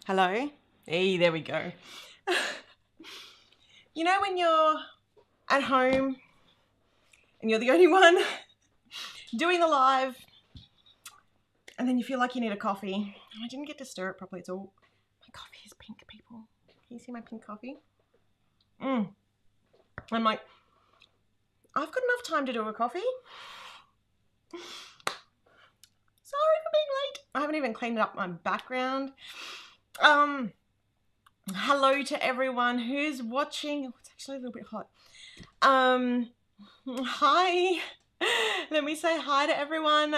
Hello? Hey, there we go. You know when you're at home and you're the only one doing the live and then you feel like you need a coffee. I didn't get to stir it properly. It's all... My coffee is pink, people. Can you see my pink coffee? I'm like, I've got enough time to do a coffee. Sorry for being late. I haven't even cleaned up my background. Hello to everyone who's watching. Oh, it's actually a little bit hot. Hi. Let me say hi to everyone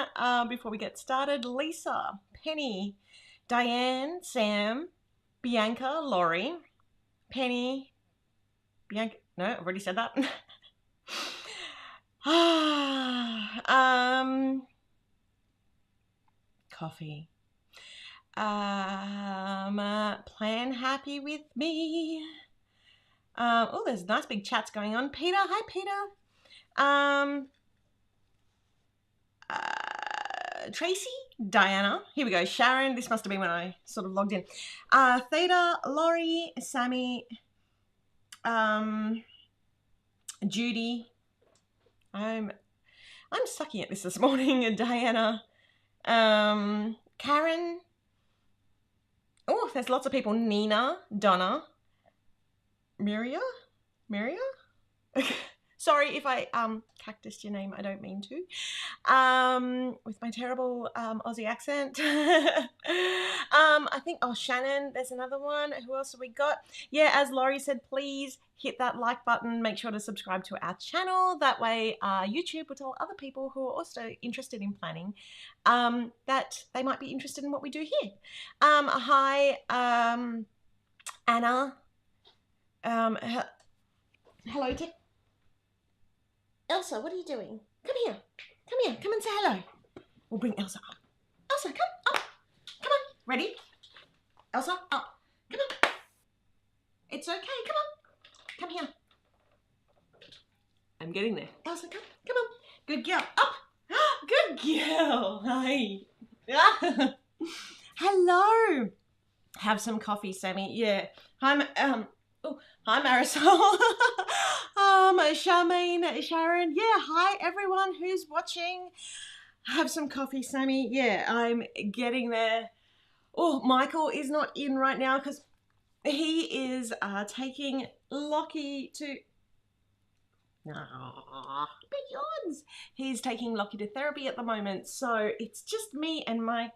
before we get started. Lisa, Penny, Diane, Sam, Bianca, Laurie, Penny, Bianca. No, I've already said that. Coffee. Plan happy with me. Oh, there's nice big chats going on. Peter, hi Peter. Tracy, Diana, here we go. Sharon, this must have been when I sort of logged in. Theta, Laurie, Sammy, Judy. I'm sucking at this morning. Diana, Karen. Oh, there's lots of people. Nina, Donna, Miria. Sorry if I cactused your name. I don't mean to. With my terrible Aussie accent. I think, oh, Shannon, there's another one. Who else have we got? Yeah, as Laurie said, please hit that like button. Make sure to subscribe to our channel. That way YouTube will tell other people who are also interested in planning that they might be interested in what we do here. Hi, Anna. Hello, Elsa, what are you doing? Come here. Come and say hello. We'll bring Elsa up. Elsa, come up. Come on. Ready? Elsa, up. Come on. It's okay. Come on. Come here. I'm getting there. Elsa, come on. Good girl. Up. Good girl. Hi. Hello. Have some coffee, Sammy. Yeah. Hi, Marisol. Charmaine, Sharon. Yeah, hi everyone who's watching. Have some coffee, Sammy. Yeah, I'm getting there. Oh, Michael is not in right now because he is taking Lockie to... Big yawns. He's taking Lockie to therapy at the moment, so it's just me and my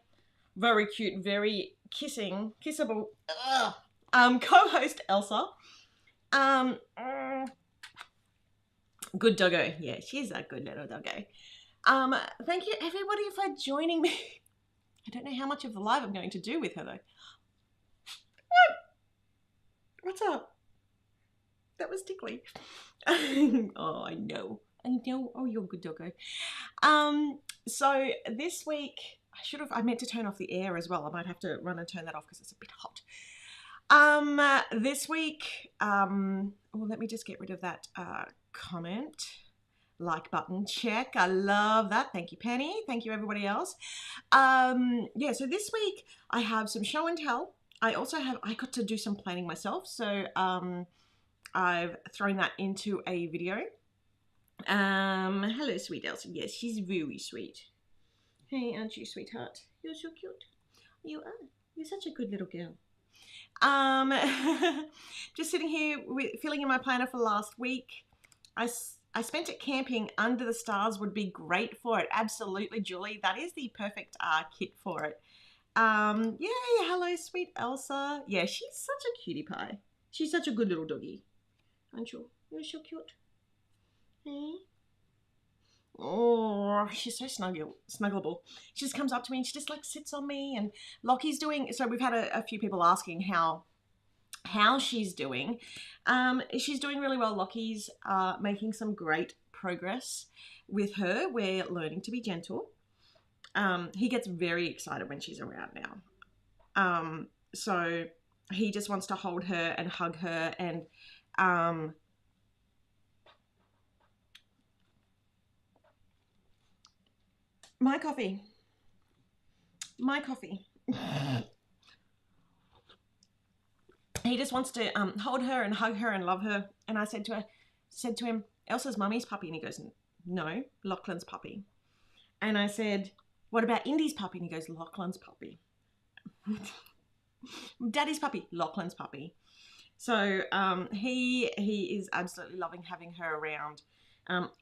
very cute, very kissable co-host Elsa. Good doggo. Yeah, she's a good little doggo. Thank you everybody for joining me. I don't know how much of the live I'm going to do with her though. What's up? That was tickly. Oh, I know. Oh, you're a good doggo. So this week I meant to turn off the air as well. I might have to run and turn that off because it's a bit hot. This week, let me just get rid of that comment. Like button, check. I love that. Thank you, Penny. Thank you, everybody else. Yeah, so this week I have some show and tell. I got to do some planning myself. So I've thrown that into a video. Hello, sweet Elsa. Yes, she's very sweet. Hey, aren't you, sweetheart? You're so cute. You are. You're such a good little girl. Just sitting here filling in my planner for last week. I spent it camping. Under the stars would be great for it. Absolutely, Julie. That is the perfect kit for it. Yay, hello, sweet Elsa. Yeah, she's such a cutie pie. She's such a good little doggy. Aren't you? You're so cute. Hey. Oh, she's so snuggleable. She just comes up to me and she just like sits on me, and Lockie's doing, so we've had a few people asking how she's doing. She's doing really well. Lockie's making some great progress with her. We're learning to be gentle. He gets very excited when she's around now. So he just wants to hold her and hug her, and my coffee. he just wants to hold her and hug her and love her. And I said to him, Elsa's mummy's puppy. And he goes, no, Lachlan's puppy. And I said, what about Indy's puppy? And he goes, Lachlan's puppy. Daddy's puppy, Lachlan's puppy. So he is absolutely loving having her around.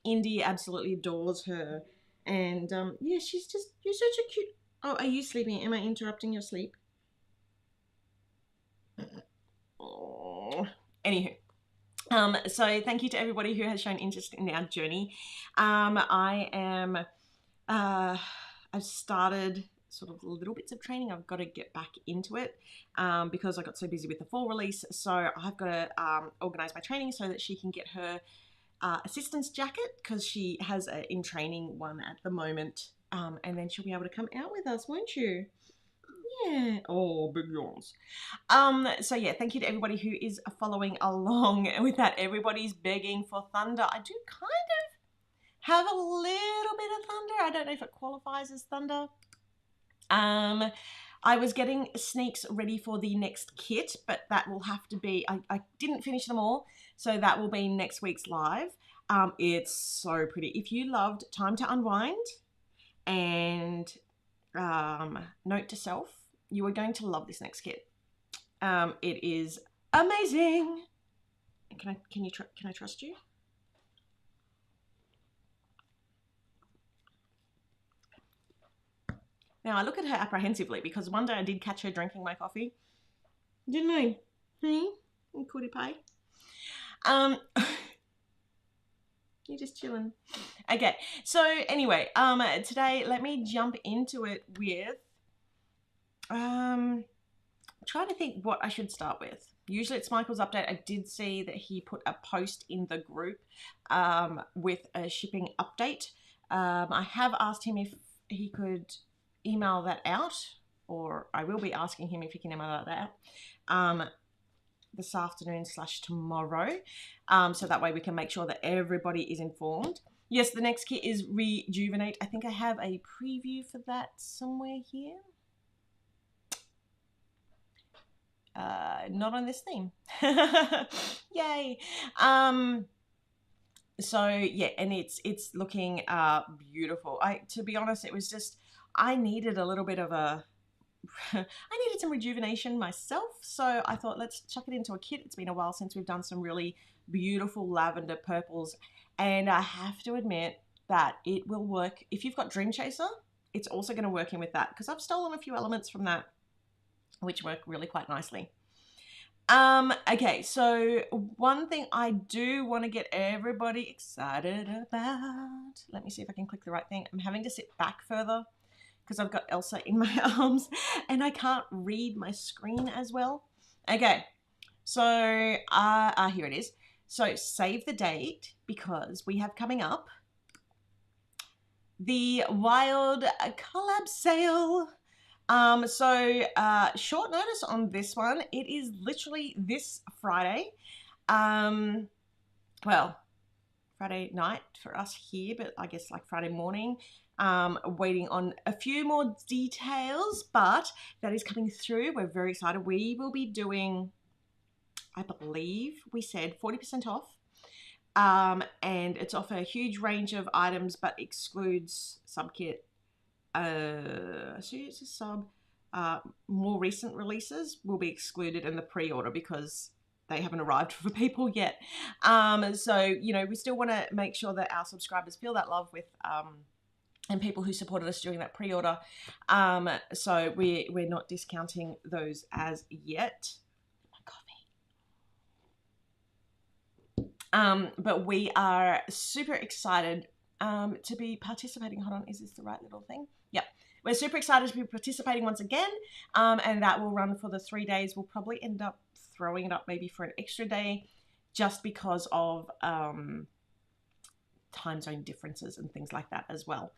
Indy absolutely adores her. And yeah, you're such a cute... Oh, are you sleeping? Am I interrupting your sleep? Oh. Anywho. So thank you to everybody who has shown interest in our journey. I've started sort of little bits of training. I've got to get back into it because I got so busy with the fall release. So I've got to organize my training so that she can get her assistance jacket, because she has an in training one at the moment, and then she'll be able to come out with us, won't you? Yeah. Oh, big yawns. So yeah, thank you to everybody who is following along with that. Everybody's begging for thunder. I do kind of have a little bit of thunder. I don't know if it qualifies as thunder. I was getting sneaks ready for the next kit, but that will have to be, I didn't finish them all, so that will be next week's live. It's so pretty. If you loved Time to Unwind and Note to Self, you are going to love this next kit. It is amazing. Can I trust you? Now, I look at her apprehensively because one day I did catch her drinking my coffee. Didn't I? Cootie pie. You're just chilling. Okay, so anyway, today let me jump into it with trying to think what I should start with. Usually it's Michael's update. I did see that he put a post in the group with a shipping update. I have asked him if he could email that out, or I will be asking him if he can email that out this afternoon / tomorrow, so that way we can make sure that everybody is informed. Yes, the next kit is Rejuvenate. I think I have a preview for that somewhere here. Not on this theme. Yay. So yeah, and it's looking beautiful. To be honest, it was just, I needed a little bit of a I needed some rejuvenation myself, so I thought let's chuck it into a kit. It's been a while since we've done some really beautiful lavender purples, and I have to admit that it will work. If you've got Dream Chaser, it's also going to work in with that, because I've stolen a few elements from that which work really quite nicely. Okay, so one thing I do want to get everybody excited about, let me see if I can click the right thing. I'm having to sit back further because I've got Elsa in my arms and I can't read my screen as well. Okay, so here it is. So save the date, because we have coming up the Wild collab sale. Short notice on this one. It is literally this Friday. Well, Friday night for us here, but I guess like Friday morning. Waiting on a few more details, but that is coming through. We're very excited. We will be doing, I believe we said 40% off. And it's off a huge range of items, but excludes subkit. So it's a sub. More recent releases will be excluded in the pre-order because they haven't arrived for people yet. So, you know, we still want to make sure that our subscribers feel that love with, and people who supported us during that pre-order. So we're not discounting those as yet. My coffee. But we are super excited to be participating. Hold on, is this the right little thing? Yep. We're super excited to be participating once again, and that will run for the 3 days. We'll probably end up throwing it up maybe for an extra day, just because of time zone differences and things like that as well.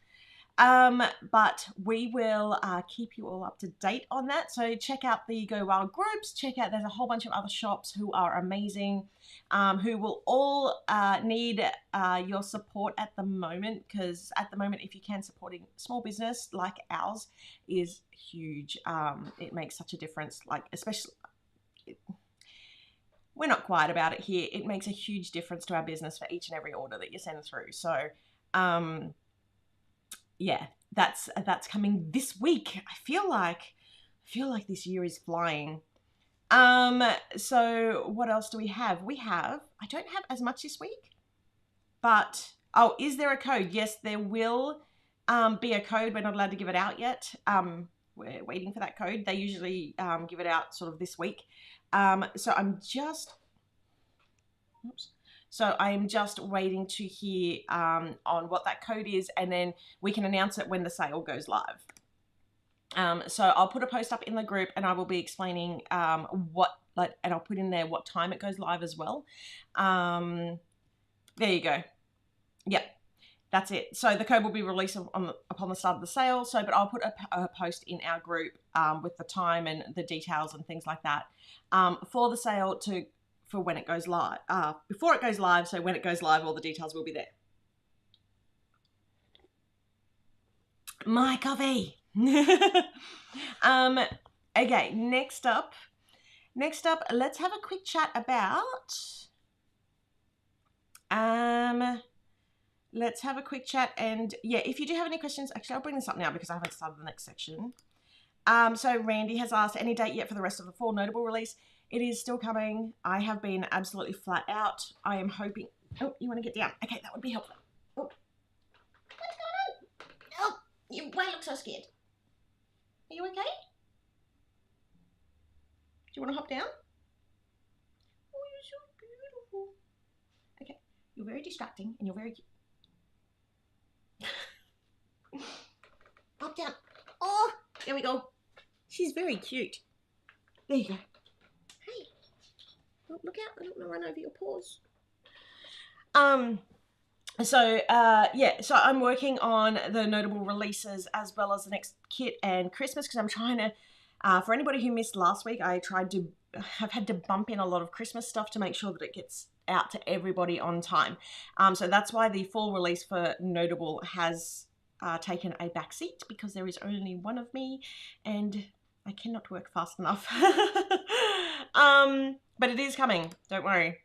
But we will keep you all up to date on that. So check out the Go Wild groups. Check out, there's a whole bunch of other shops who are amazing, who will all need your support at the moment, because at the moment, if you can, supporting small business like ours is huge. It makes such a difference, like especially we're not quiet about it here. It makes a huge difference to our business for each and every order that you send through. So, yeah, that's coming this week. I feel like this year is flying. So what else do we have? I don't have as much this week, but, oh, is there a code? Yes, there will be a code. We're not allowed to give it out yet. We're waiting for that code. They usually give it out sort of this week. So I'm just waiting to hear on what that code is, and then we can announce it when the sale goes live. So I'll put a post up in the group, and I will be explaining and I'll put in there what time it goes live as well. There you go. Yep, that's it. So the code will be released upon the start of the sale. But I'll put a post in our group with the time and the details and things like that for the sale for when it goes live. Before it goes live, so when it goes live, all the details will be there. My coffee. Okay, next up, let's have a quick chat about, and yeah, if you do have any questions, actually I'll bring this up now because I haven't started the next section. So Randy has asked, any date yet for the rest of the fall notable release? It is still coming. I have been absolutely flat out. I am hoping, oh, you want to get down? Okay, that would be helpful. Oh. What's going on? Oh, why look so scared? Are you okay? Do you want to hop down? Oh, you're so beautiful. Okay, you're very distracting and you're very cute. Hop down. Oh, there we go. She's very cute. There you go. Hey, oh, look out. I don't want to run over your paws. So I'm working on the notable releases as well as the next kit and Christmas, because I'm trying to, for anybody who missed last week, I've had to bump in a lot of Christmas stuff to make sure that it gets out to everybody on time. So that's why the fall release for notable has taken a back seat, because there is only one of me and I cannot work fast enough. But it is coming, don't worry.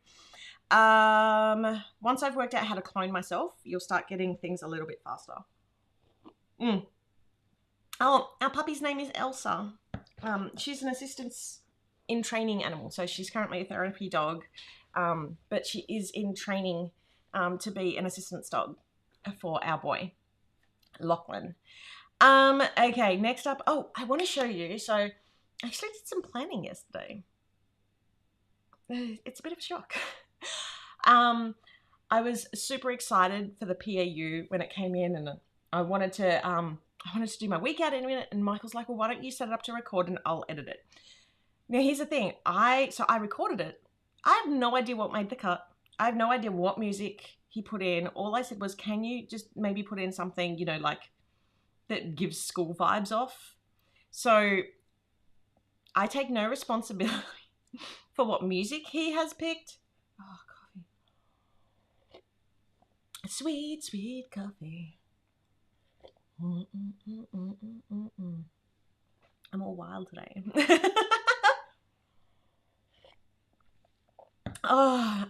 Once I've worked out how to clone myself, you'll start getting things a little bit faster. Oh, our puppy's name is Elsa. She's an assistance in training animal, so she's currently a therapy dog, but she is in training to be an assistance dog for our boy, Lachlan. Okay, next up, oh, I want to show you, so I actually did some planning yesterday. It's a bit of a shock. I was super excited for the PAU when it came in, and I wanted to do my week out in a minute, and Michael's like, well, why don't you set it up to record and I'll edit it. Now here's the thing, I recorded it. I have no idea what made the cut. I have no idea what music he put in. All I said was, can you just maybe put in something, like that gives school vibes off? So I take no responsibility for what music he has picked. Oh, coffee. Sweet, sweet coffee. I'm all wild today. Oh,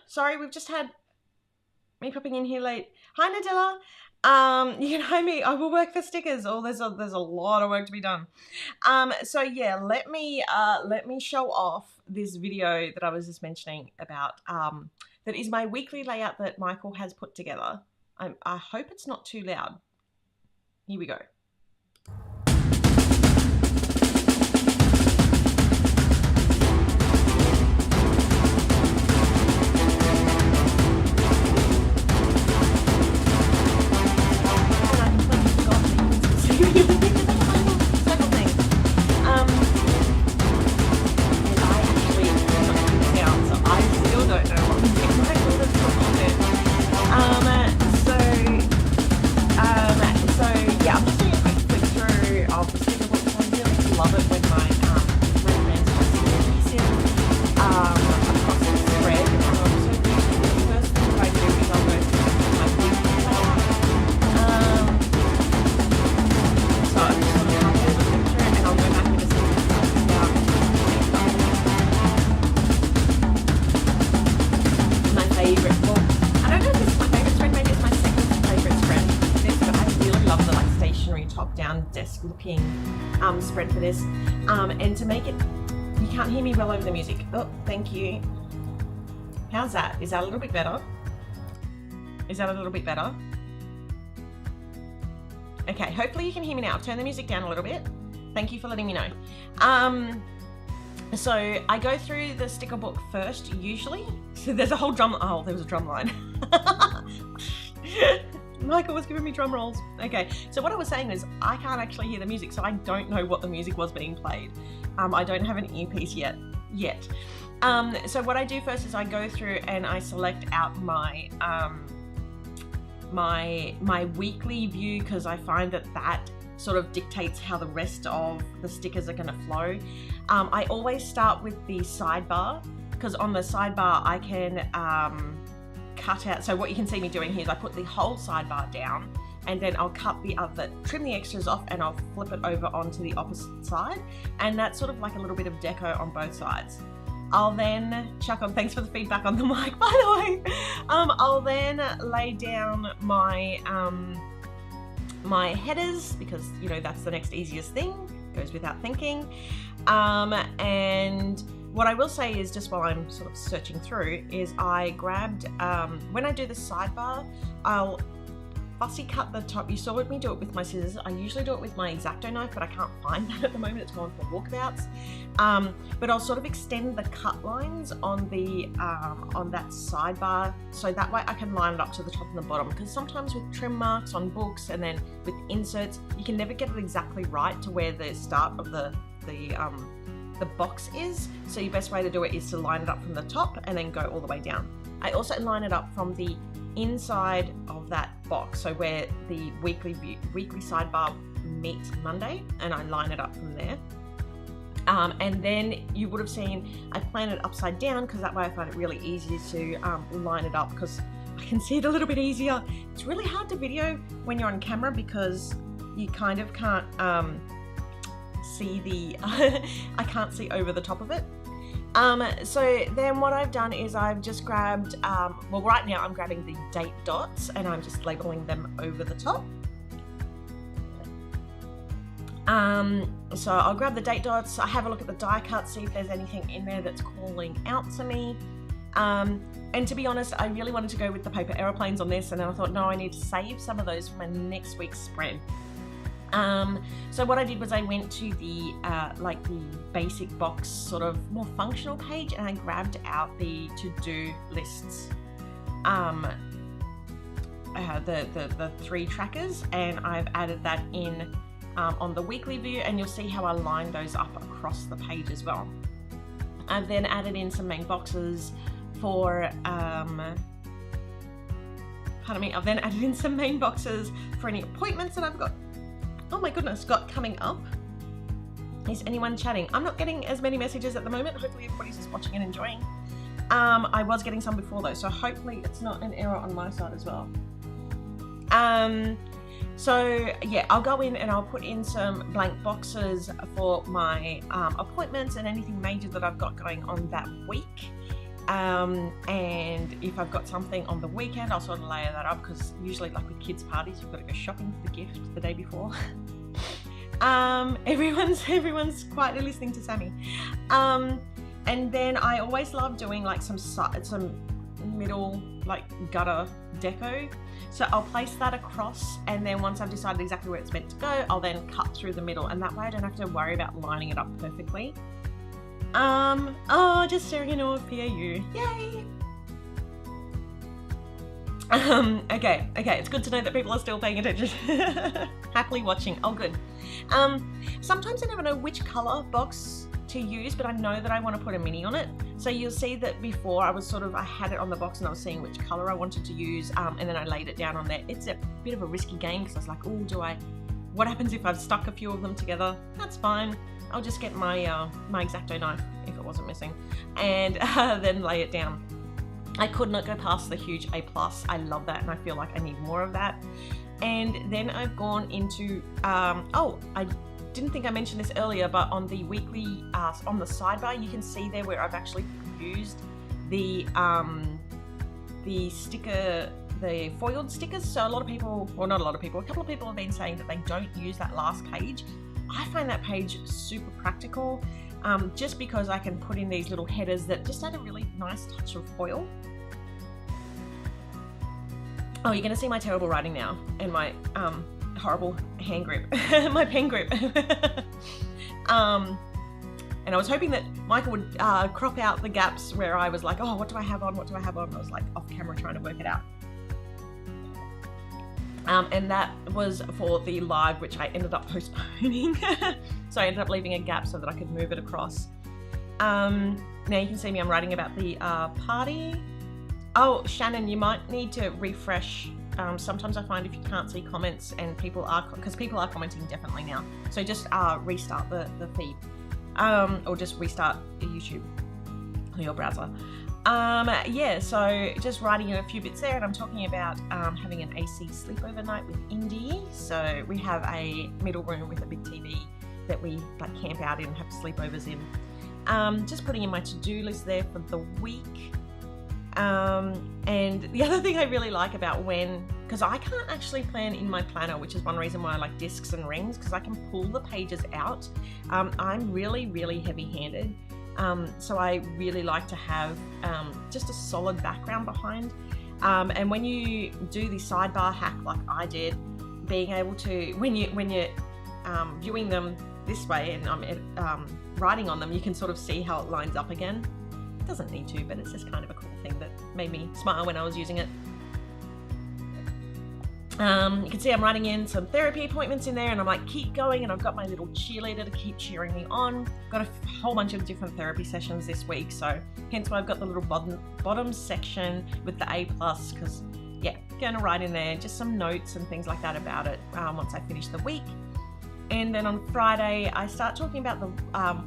sorry, we've just had me popping in here late. Hi, Nadilla. You can hire me. I will work for stickers. Oh, there's a lot of work to be done. So yeah, let me show off this video that I was just mentioning about. That is my weekly layout that Michael has put together. I hope it's not too loud. Here we go. So yeah, I'm just doing friend for this. And to make it, you can't hear me well over the music. Oh, thank you. How's that? Is that a little bit better? Is that a little bit better? Okay, hopefully you can hear me now. I've turned the music down a little bit. Thank you for letting me know. So I go through the sticker book first, usually. So there's a whole drum, oh, there was a drum line. Michael was giving me drum rolls. Okay, so what I was saying is I can't actually hear the music, so I don't know what the music was being played. I don't have an earpiece yet. So what I do first is I go through and I select out my my weekly view, because I find that sort of dictates how the rest of the stickers are going to flow. I always start with the sidebar, because on the sidebar I can cut out, so what you can see me doing here is I put the whole sidebar down, and then I'll trim the extras off, and I'll flip it over onto the opposite side, and that's sort of like a little bit of deco on both sides. I'll then chuck on, thanks for the feedback on the mic, by the way. I'll then lay down my my headers, because you know that's the next easiest thing, goes without thinking. And what I will say is, just while I'm sort of searching through, is I grabbed, when I do the sidebar, I'll fussy cut the top. You saw me do it with my scissors. I usually do it with my X-Acto knife, but I can't find that at the moment. It's gone for walkabouts. But I'll sort of extend the cut lines on the on that sidebar, so that way I can line it up to the top and the bottom, because sometimes with trim marks on books and then with inserts, you can never get it exactly right to where the start of the box is. So your best way to do it is to line it up from the top and then go all the way down. I also line it up from the inside of that box, so where the weekly sidebar meets Monday, and I line it up from there. And then you would have seen I plan it upside down, because that way I find it really easy to line it up, because I can see it a little bit easier. It's really hard to video when you're on camera, because you kind of can't see the I can't see over the top of it. So then what I've done is I've just grabbed, well, right now I'm grabbing the date dots, and I'm just labeling them over the top. So I'll grab the date dots, I have a look at the die cut, see if there's anything in there that's calling out to me. And to be honest, I really wanted to go with the paper aeroplanes on this, and then I thought, no, I need to save some of those for my next week's spread. So what I did was I went to the like the basic box sort of more functional page, and I grabbed out the to-do lists, the 3 trackers, and I've added that in on the weekly view, and you'll see how I lined those up across the page as well. I've then added in some main boxes for pardon me, I've then added in some main boxes for any appointments that I've got, oh my goodness, got coming up. Is anyone chatting? I'm not getting as many messages at the moment. Hopefully everybody's just watching and enjoying. I was getting some before though, so hopefully it's not an error on my side as well. So yeah, I'll go in and I'll put in some blank boxes for my appointments and anything major that I've got going on that week. And if I've got something on the weekend, I'll sort of layer that up, because usually, like with kids' parties, you've got to go shopping for the gift the day before. Everyone's quietly listening to Sammy. And then I always love doing like some middle, like gutter deco. So I'll place that across, and then once I've decided exactly where it's meant to go, I'll then cut through the middle, and that way I don't have to worry about lining it up perfectly. Oh, just sharing in awe of PAU. Yay! Okay, it's good to know that people are still paying attention. Happily watching. Oh, good. Sometimes I never know which color box to use, but I know that I want to put a mini on it. So you'll see that before I had it on the box and I was seeing which color I wanted to use, and then I laid it down on there. It's a bit of a risky game, because I was like, oh, what happens if I've stuck a few of them together? That's fine. I'll just get my my X-Acto knife if it wasn't missing, and then lay it down. I could not go past the huge A+. I love that, and I feel like I need more of that. And then I've gone into, oh, I didn't think I mentioned this earlier, but on the weekly, on the sidebar, you can see there where I've actually used the sticker, the foiled stickers. So a lot of people, well, not a lot of people, a couple of people have been saying that they don't use that last page. I find that page super practical, just because I can put in these little headers that just add a really nice touch of foil. Oh, you're going to see my terrible writing now and my horrible hand grip, my pen grip. And I was hoping that Michael would crop out the gaps where I was like, oh, what do I have on? What do I have on? I was like off camera trying to work it out. And that was for the live, which I ended up postponing. So I ended up leaving a gap so that I could move it across. Now you can see me, I'm writing about the party. Oh, Shannon, you might need to refresh. Sometimes I find if you can't see comments and people are, because people are commenting definitely now. So just restart the feed, or just restart YouTube or your browser. Yeah, so just writing a few bits there, and I'm talking about having an AC sleepover night with Indy. So we have a middle room with a big TV that we like camp out in and have sleepovers in. Just putting in my to-do list there for the week. And the other thing I really like about because I can't actually plan in my planner, which is one reason why I like discs and rings, because I can pull the pages out. I'm really, really heavy-handed. So I really like to have just a solid background behind. And when you do the sidebar hack like I did, being able to, when you're viewing them this way and I'm writing on them, you can sort of see how it lines up again. It doesn't need to, but it's just kind of a cool thing that made me smile when I was using it. You can see I'm writing in some therapy appointments in there, and I'm like, keep going, and I've got my little cheerleader to keep cheering me on. Got a whole bunch of different therapy sessions this week, so hence why I've got the little bottom section with the A+, because yeah, going to write in there just some notes and things like that about it once I finish the week. And then on Friday, I start talking about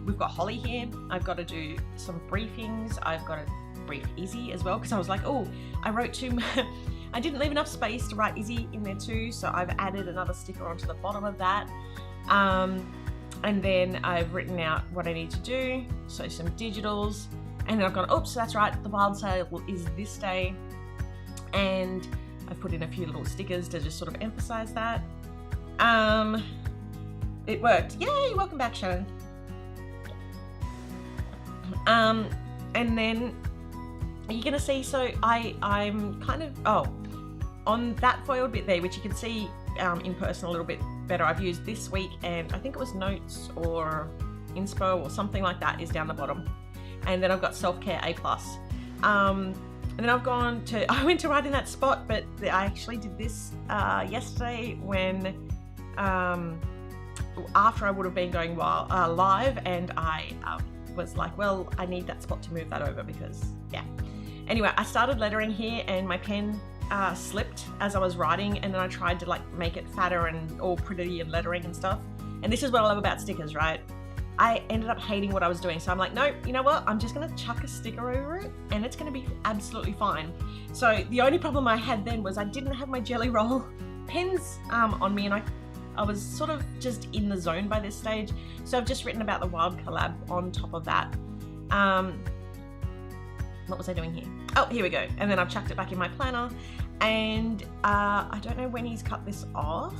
we've got Holly here. I've got to do some briefings. I've got to brief Izzy as well, because I was like, oh, I wrote I didn't leave enough space to write Izzy in there too, so I've added another sticker onto the bottom of that. And then I've written out what I need to do, so some digitals. And then I've gone, oops, that's right, the wild sale is this day. And I've put in a few little stickers to just sort of emphasize that. It worked. Yay, welcome back, Shannon. And then you're gonna see, so I'm kind of, on that foiled bit there, which you can see in person a little bit better, I've used this week, and I think it was notes or inspo or something like that is down the bottom. And then I've got self-care A+. And then I went to write in that spot, but I actually did this yesterday when, after I would have been going live, and I was like, well, I need that spot to move that over because, yeah. Anyway, I started lettering here, and my pen slipped as I was writing, and then I tried to like make it fatter and all pretty and lettering and stuff. And this is what I love about stickers, right? I ended up hating what I was doing, so I'm like, no, you know what? I'm just gonna chuck a sticker over it, and it's gonna be absolutely fine. So the only problem I had then was I didn't have my Jelly Roll pens on me, and I was sort of just in the zone by this stage. So I've just written about the Wild collab on top of that. What was I doing here? Oh, here we go. And then I've chucked it back in my planner, and I don't know when he's cut this off,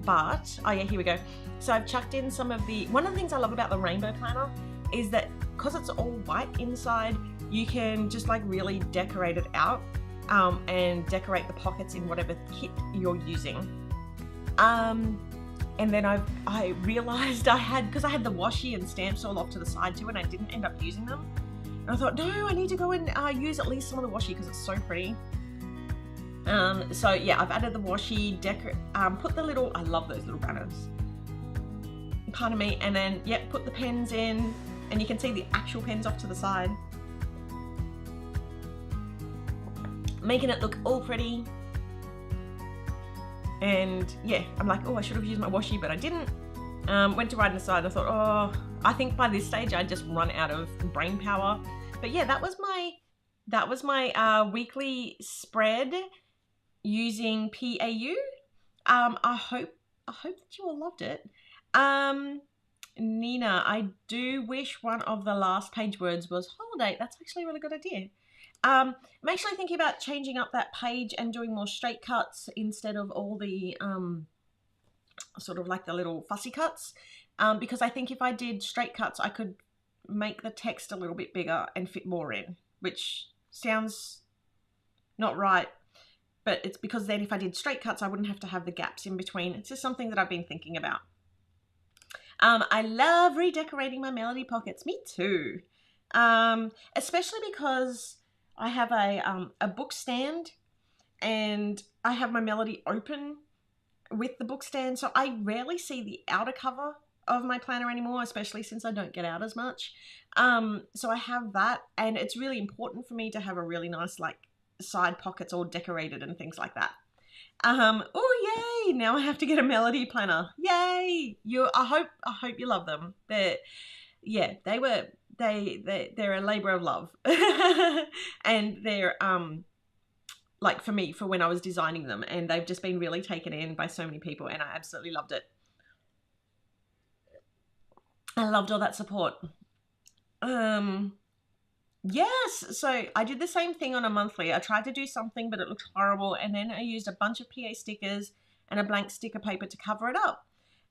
but, oh yeah, here we go. So I've chucked in some of one of the things I love about the rainbow planner is that because it's all white inside, you can just like really decorate it out and decorate the pockets in whatever kit you're using. And then I realized because I had the washi and stamps all off to the side too, and I didn't end up using them. And I thought, no, I need to go and use at least some of the washi because it's so pretty. So yeah, I've added the washi, put the little, I love those little banners, pardon me, and then, yep, put the pens in, and you can see the actual pens off to the side. Making it look all pretty. And yeah, I'm like, oh, I should have used my washi, but I didn't. Went to write aside, I thought, oh, I think by this stage I'd just run out of brain power. But yeah, that was my weekly spread using PAHQ. I hope that you all loved it. Nina, I do wish one of the last page words was holiday. That's actually a really good idea. I'm actually thinking about changing up that page and doing more straight cuts instead of all the sort of like the little fussy cuts. because I think if I did straight cuts, I could make the text a little bit bigger and fit more in, which sounds not right, but it's because then if I did straight cuts, I wouldn't have to have the gaps in between. It's just something that I've been thinking about. I love redecorating my melody pockets. Me too. Especially because I have a book stand and I have my melody open with the book stand, so I rarely see the outer cover of my planner anymore, especially since I don't get out as much. So I have that, and it's really important for me to have a really nice like side pockets all decorated and things like that. Oh yay, now I have to get a melody planner. Yay. I hope you love them. They're a labor of love. And they're like for me, for when I was designing them, and they've just been really taken in by so many people, and I absolutely loved it. I loved all that support. Yes, so I did the same thing on a monthly. I tried to do something, but it looked horrible, and then I used a bunch of PA stickers and a blank sticker paper to cover it up,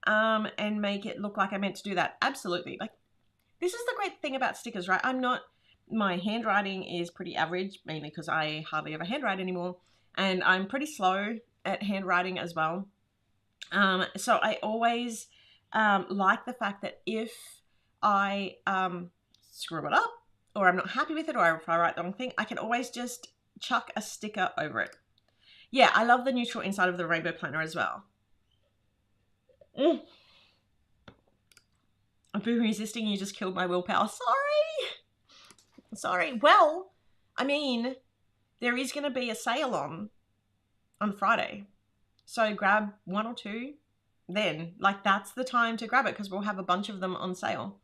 and make it look like I meant to do that. Absolutely. Like, this is the great thing about stickers, right? My handwriting is pretty average, mainly because I hardly ever handwrite anymore, and I'm pretty slow at handwriting as well. So I always like the fact that if I screw it up, or I'm not happy with it, or if I write the wrong thing, I can always just chuck a sticker over it. Yeah, I love the neutral inside of the rainbow planner as well. I've been resisting, you just killed my willpower. Sorry. Well, I mean, there is going to be a sale on Friday. So grab one or two then. Like, that's the time to grab it because we'll have a bunch of them on sale.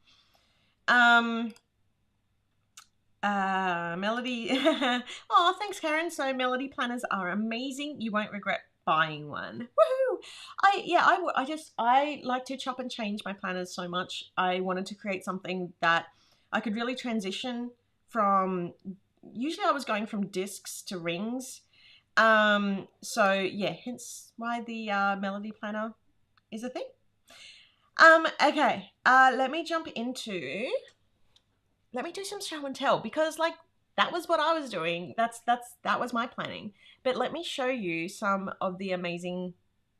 Melody. Oh, thanks, Karen. So melody planners are amazing. You won't regret buying one. Woohoo! I like to chop and change my planners so much. I wanted to create something that I could really transition from. Usually I was going from discs to rings. So yeah, hence why the melody planner is a thing. Okay, let me do some show and tell, because like that was what I was doing. That was my planning. But let me show you some of the amazing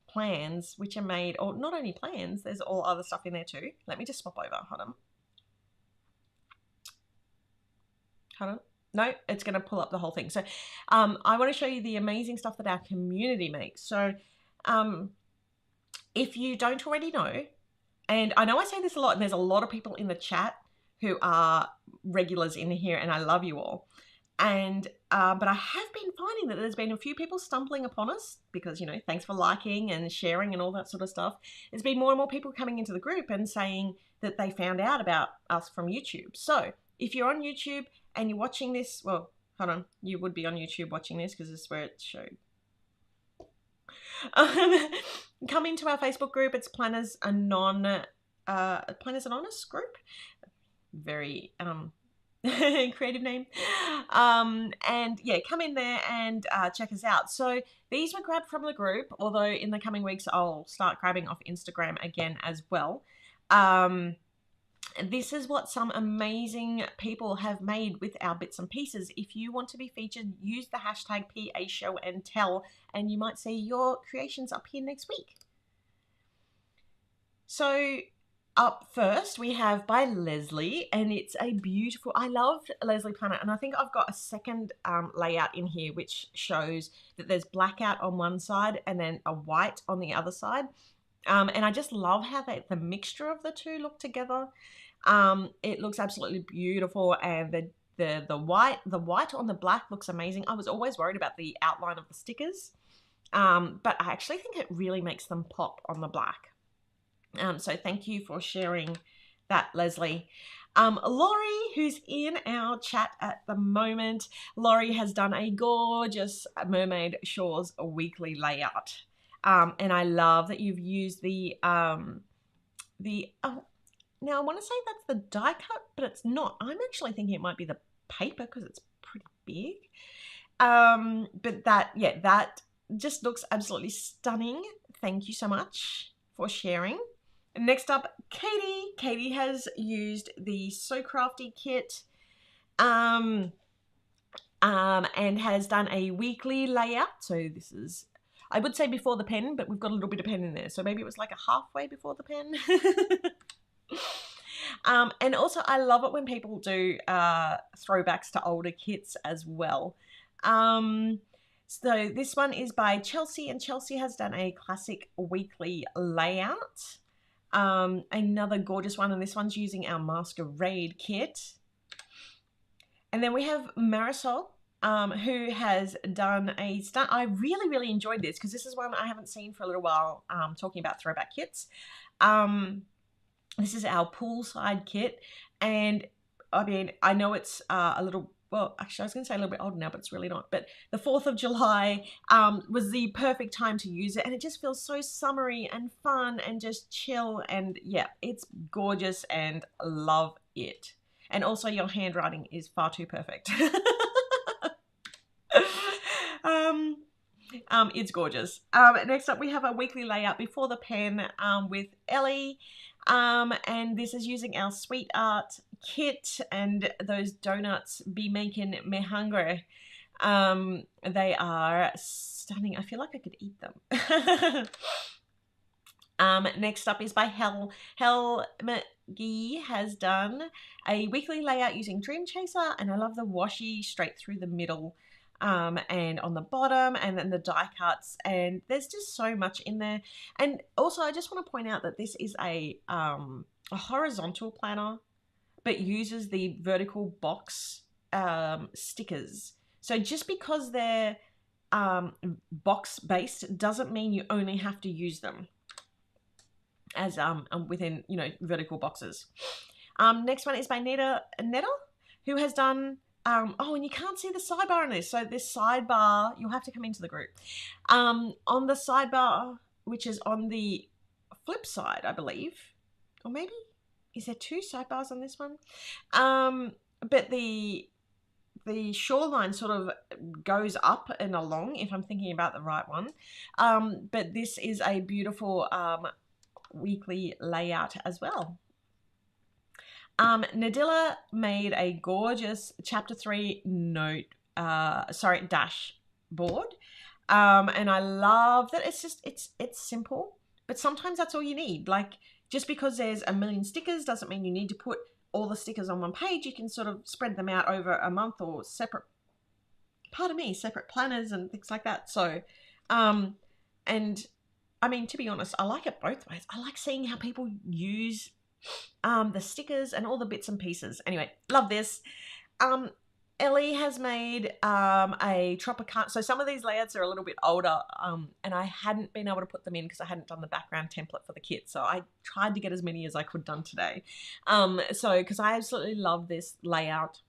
plans which are made, or not only plans, there's all other stuff in there too. Let me just swap over. Hold on. No, it's going to pull up the whole thing. So I want to show you the amazing stuff that our community makes. So if you don't already know, and I know I say this a lot, and there's a lot of people in the chat who are regulars in here, and I love you all. And but I have been finding that there's been a few people stumbling upon us because, you know, thanks for liking and sharing and all that sort of stuff. There's been more and more people coming into the group and saying that they found out about us from YouTube. So if you're on YouTube and you're watching this, well, hold on, you would be on YouTube watching this because this is where it showed. Come into our Facebook group. It's Planners Anonymous group. Very creative name. And yeah, come in there and check us out. So these were grabbed from the group, although in the coming weeks I'll start grabbing off Instagram again as well. This is what some amazing people have made with our bits and pieces. If you want to be featured, use the hashtag #PAHQ and you might see your creations up here next week. So up first we have by Leslie, and it's a beautiful, I love Leslie Planner, and I think I've got a second layout in here which shows that there's blackout on one side and then a white on the other side. And I just love how the mixture of the two look together. It looks absolutely beautiful, and the white on the black looks amazing. I was always worried about the outline of the stickers, but I actually think it really makes them pop on the black. So thank you for sharing that, Leslie. Laurie, who's in our chat at the moment, Laurie has done a gorgeous Mermaid Shores weekly layout. And I love that you've used now I want to say that's the die cut, but it's not. I'm actually thinking it might be the paper because it's pretty big. But that just looks absolutely stunning. Thank you so much for sharing. Next up, Katie. Katie has used the So Crafty kit and has done a weekly layout. So this is, I would say before the pen, but we've got a little bit of pen in there. So maybe it was like a halfway before the pen. And also I love it when people do throwbacks to older kits as well. So this one is by Chelsea, and Chelsea has done a classic weekly layout. Another gorgeous one, and this one's using our Masquerade kit. And then we have Marisol, who has done a stunt. I really, really enjoyed this because this is one I haven't seen for a little while, talking about throwback kits. This is our poolside kit, and I mean, I know it's a little, well, actually I was going to say a little bit older now, but it's really not. But the 4th of July was the perfect time to use it, and it just feels so summery and fun and just chill, and yeah, it's gorgeous and love it. And also your handwriting is far too perfect. It's gorgeous. Next up we have a weekly layout before the pen with Ellie. And this is using our Sweet Art kit, and those donuts be making me hungry. They are stunning. I feel like I could eat them. Next up is by Hel McGee has done a weekly layout using Dream Chaser, and I love the washi straight through the middle and on the bottom, and then the die cuts, and there's just so much in there. And also I just want to point out that this is a horizontal planner but uses the vertical box stickers. So just because they're box based doesn't mean you only have to use them as within, you know, vertical boxes. Next one is by Netta, who has done oh, and you can't see the sidebar on this. So this sidebar, you'll have to come into the group. On the sidebar, which is on the flip side, I believe, or maybe, is there 2 sidebars on this one? But the shoreline sort of goes up and along, if I'm thinking about the right one. But this is a beautiful weekly layout as well. Nadilla made a gorgeous chapter 3 dashboard. And I love that it's simple, but sometimes that's all you need. Like, just because there's a million stickers doesn't mean you need to put all the stickers on one page. You can sort of spread them out over a month, or separate planners and things like that. So, and I mean, to be honest, I like it both ways. I like seeing how people use the stickers and all the bits and pieces. Anyway, love this. Ellie has made a Tropicana. So some of these layouts are a little bit older, and I hadn't been able to put them in because I hadn't done the background template for the kit. So I tried to get as many as I could done today. So because I absolutely love this layout.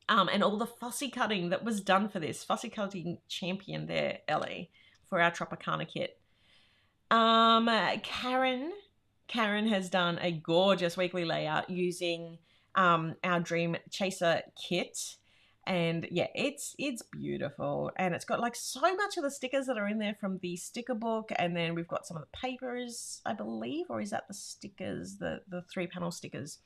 And all the fussy cutting that was done for this. Fussy cutting champion there, Ellie, for our Tropicana kit. Karen has done a gorgeous weekly layout using our Dream Chaser kit, and yeah, it's beautiful, and it's got like so much of the stickers that are in there from the sticker book, and then we've got some of the papers, I believe, or is that the stickers, the 3-panel stickers.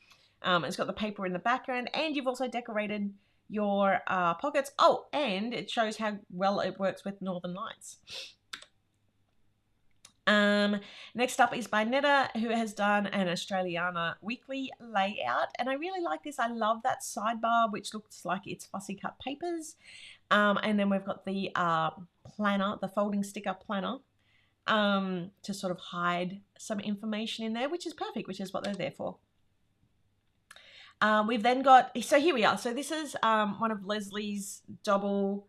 It's got the paper in the background, and you've also decorated your pockets. Oh, and it shows how well it works with Northern Lights. Next up is by Netta, who has done an Australiana weekly layout, and I really like this. I love that sidebar, which looks like it's fussy cut papers. And then we've got the planner, the folding sticker planner, to sort of hide some information in there, which is perfect, which is what they're there for. We've then got, so here we are. So this is one of Leslie's double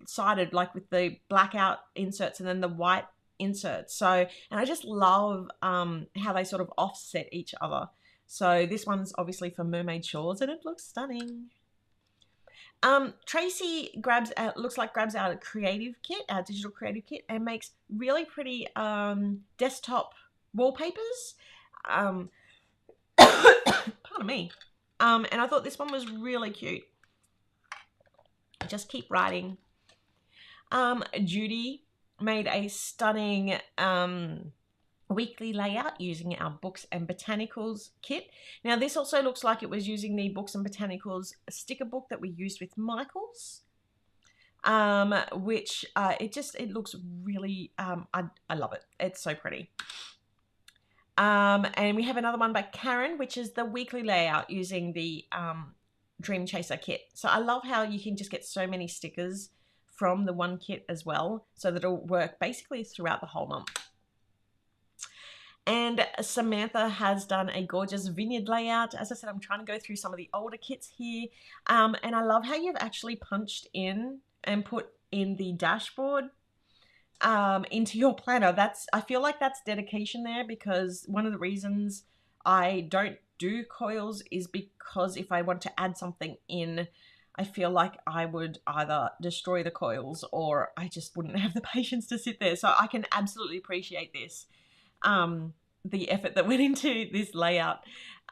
sided, like with the blackout inserts and then the white inserts. So, and I just love how they sort of offset each other. So this one's obviously for Mermaid Shores, and it looks stunning. Tracy grabs out a creative kit, our digital creative kit, and makes really pretty desktop wallpapers. Pardon me. And I thought this one was really cute. Just keep writing. Judy made a stunning weekly layout using our Books and Botanicals kit. Now this also looks like it was using the Books and Botanicals sticker book that we used with Michael's, which it looks really, I love it. It's so pretty. And we have another one by Karen, which is the weekly layout using the Dream Chaser kit. So I love how you can just get so many stickers from the one kit as well, so that it'll work basically throughout the whole month. And Samantha has done a gorgeous vineyard layout. As I said, I'm trying to go through some of the older kits here. And I love how you've actually punched in and put in the dashboard into your planner. I feel like that's dedication there, because one of the reasons I don't do coils is because if I want to add something in, I feel like I would either destroy the coils or I just wouldn't have the patience to sit there. So I can absolutely appreciate this. The effort that went into this layout.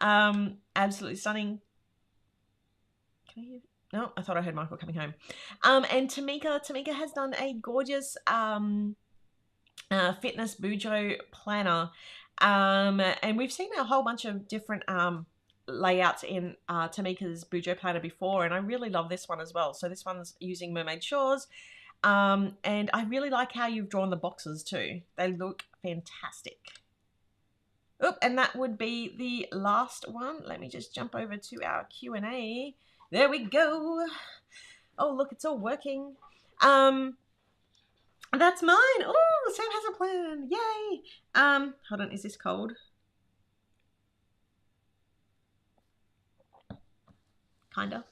Absolutely stunning. Can I hear? No, I thought I heard Michael coming home. And Tamika has done a gorgeous fitness bujo planner. And we've seen a whole bunch of different layouts in Tamika's bujo planner before, and I really love this one as well. So this one's using Mermaid Shores. And I really like how you've drawn the boxes too. They look fantastic. Oh, and that would be the last one. Let me just jump over to our Q&A. There we go. Oh, look, it's all working. That's mine. Oh, Sam has a plan. Yay. Hold on, is this cold? Kinda.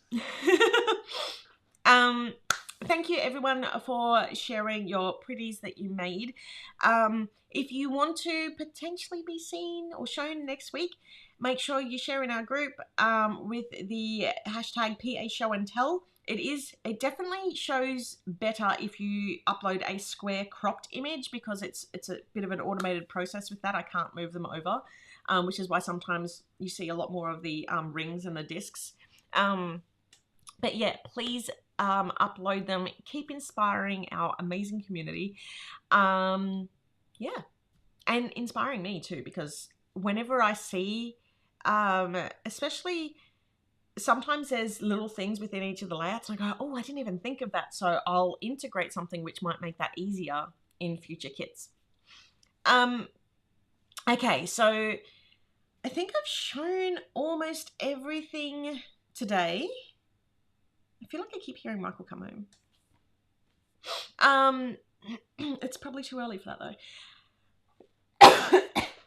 Thank you everyone for sharing your pretties that you made. If you want to potentially be seen or shown next week, make sure you share in our group with the hashtag PA Show and Tell. It definitely shows better if you upload a square cropped image, because it's a bit of an automated process with that. I can't move them over, which is why sometimes you see a lot more of the rings and the discs. But yeah, please upload them. Keep inspiring our amazing community. Yeah, and inspiring me too, because whenever I see, especially sometimes there's little things within each of the layouts, and I go, oh, I didn't even think of that. So I'll integrate something which might make that easier in future kits. Okay, so I think I've shown almost everything today. I feel like I keep hearing Michael come home. It's probably too early for that though.